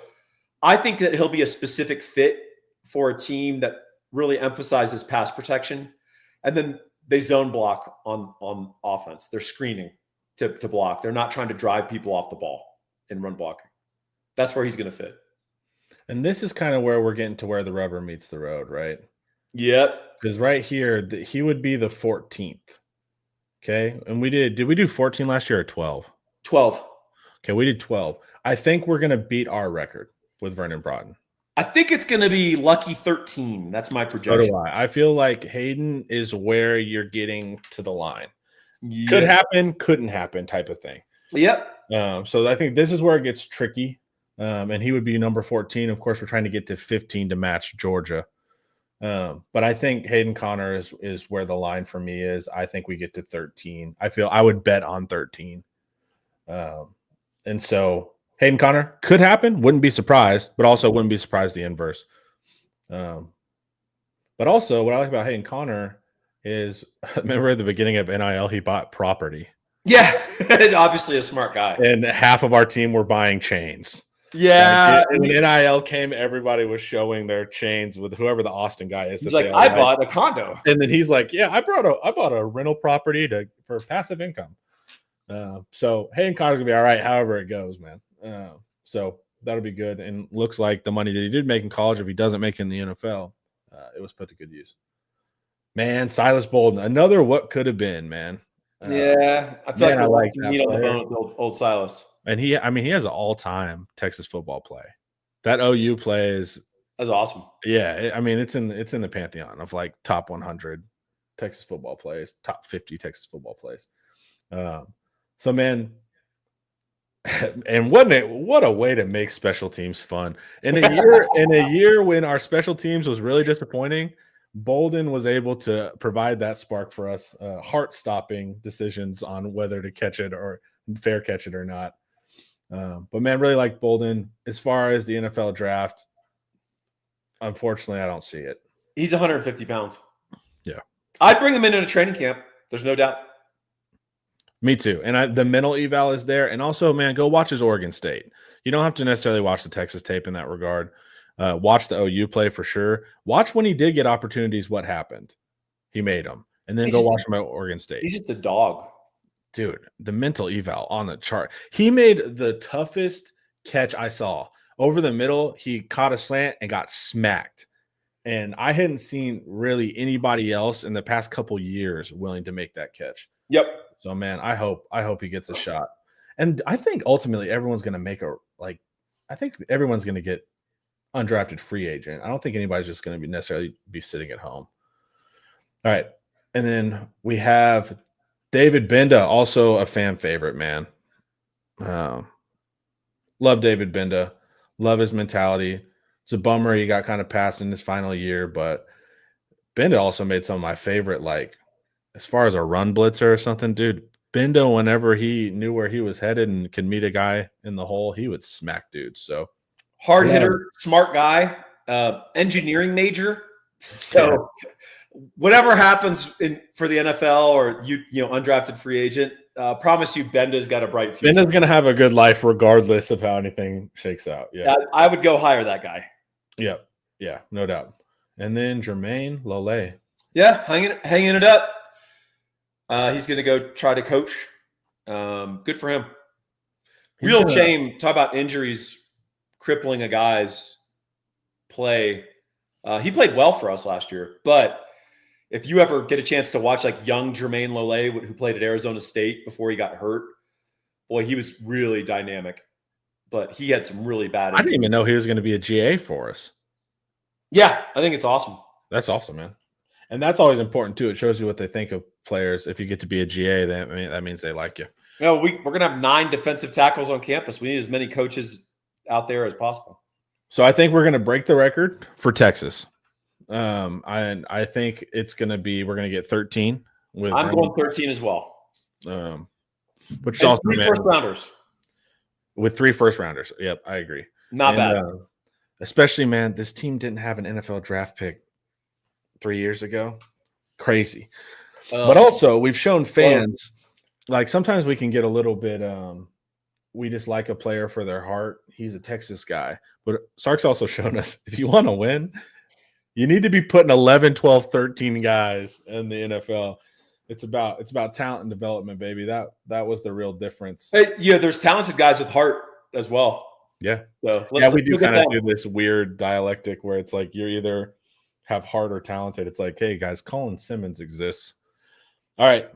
I think that he'll be a specific fit for a team that really emphasizes pass protection. And then they zone block on offense. They're screening to block. They're not trying to drive people off the ball in run blocking. That's where he's going to fit. And this is kind of where we're getting to where the rubber meets the road, right? Yep. Because right here, he would be the 14th. Okay. And did we do 14 last year or 12? 12. Okay, we did 12. I think we're going to beat our record with Vernon Broughton. I think it's going to be lucky 13. That's my projection. So do I. I feel like Hayden is where you're getting to the line. Yep. Could happen, couldn't happen type of thing. Yep. So I think this is where it gets tricky. And he would be number 14. Of course, we're trying to get to 15 to match Georgia. But I think Hayden Conner is where the line for me is. I think we get to 13. I would bet on 13. And so Hayden Conner could happen, wouldn't be surprised, but also wouldn't be surprised the inverse. But also what I like about Hayden Conner is, remember at the beginning of NIL, he bought property. Yeah, obviously a smart guy. And half of our team were buying chains. Yeah. And when NIL came, everybody was showing their chains with whoever the Austin guy is. He's like, I bought a condo. And then he's like, yeah, I bought a rental property for passive income. So Hayden Conner's gonna be all right, however it goes, man. So that'll be good. And looks like the money that he did make in college, if he doesn't make it in the NFL, it was put to good use. Man, Silas Bolden, another what could have been, man. Yeah, I feel man, I like like we're that meat on the player. bone with old Silas. And he has an all-time Texas football play. That OU play is, That's awesome. yeah. I mean, it's in the pantheon of like top 100 Texas football plays, top 50 Texas football plays. So man, and what a way to make special teams fun. In a year when our special teams was really disappointing, Bolden was able to provide that spark for us, heart-stopping decisions on whether to catch it or fair catch it or not. But man, really like Bolden. As far as the NFL draft, unfortunately, I don't see it. He's 150 pounds. Yeah. I'd bring him in a training camp. There's no doubt. Me too. And the mental eval is there. And also, man, go watch his Oregon State. You don't have to necessarily watch the Texas tape in that regard. Watch the OU play for sure. Watch when he did get opportunities, what happened. He made them. And then go watch him at Oregon State. He's just a dog. Dude, the mental eval on the chart. He made the toughest catch I saw. Over the middle, he caught a slant and got smacked. And I hadn't seen really anybody else in the past couple years willing to make that catch. Yep. So man, I hope he gets a shot. And I think ultimately everyone's going to make I think everyone's going to get undrafted free agent. I don't think anybody's just going to necessarily be sitting at home. All right. And then we have David Benda, also a fan favorite, man. Love David Benda. Love his mentality. It's a bummer he got kind of passed in his final year, but Benda also made some of my favorite, like, as far as a run blitzer or something, dude, Benda, whenever he knew where he was headed and could meet a guy in the hole, he would smack dudes. So hard hitter, smart guy, engineering major. So whatever happens for the NFL or you undrafted free agent, promise you Benda's got a bright future. Benda's gonna have a good life regardless of how anything shakes out. Yeah, I would go hire that guy. Yeah, no doubt. And then Jermaine Lole. Yeah, hanging it up. He's going to go try to coach. Good for him. Real shame. Talk about injuries crippling a guy's play. He played well for us last year, but if you ever get a chance to watch like young Jermaine Lole, who played at Arizona State before he got hurt, boy, he was really dynamic. But he had some really bad injuries. I didn't even know he was going to be a GA for us. Yeah, I think it's awesome. That's awesome, man. And that's always important too. It shows you what they think of players. If you get to be a GA, that means they like you. We're going to have 9 defensive tackles on campus. We need as many coaches out there as possible. So I think we're going to break the record for Texas. I think it's going to be, we're going to get 13. I'm going 13 as well. Which is also 3 first rounders. With 3 first rounders. Yep, I agree. Not bad. Especially, man, this team didn't have an NFL draft pick 3 years ago. Crazy. But also, we've shown fans, like sometimes we can get a little bit, we just like a player for their heart. He's a Texas guy. But Sark's also shown us, if you want to win, you need to be putting 11, 12, 13 guys in the NFL. It's about talent and development, baby. That was the real difference. Hey, there's talented guys with heart as well. Yeah. So we do kind of do this weird dialectic where it's like you're either have heart or talented. It's like, hey guys, Colin Simmons exists. All right.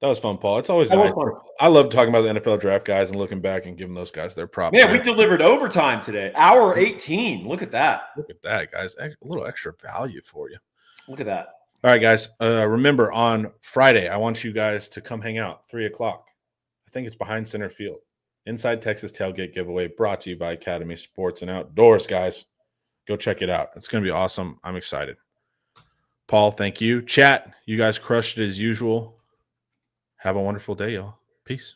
That was fun, Paul. It's always nice. I love talking about the NFL draft guys and looking back and giving those guys their props. Man, we delivered overtime today. Hour 18. Look at that. Look at that, guys. A little extra value for you. Look at that. All right, guys. Remember, on Friday, I want you guys to come hang out, 3 o'clock. I think it's behind center field. Inside Texas Tailgate Giveaway brought to you by Academy Sports and Outdoors, guys. Go check it out. It's going to be awesome. I'm excited. Paul, thank you. Chat, you guys crushed it as usual. Have a wonderful day, y'all. Peace.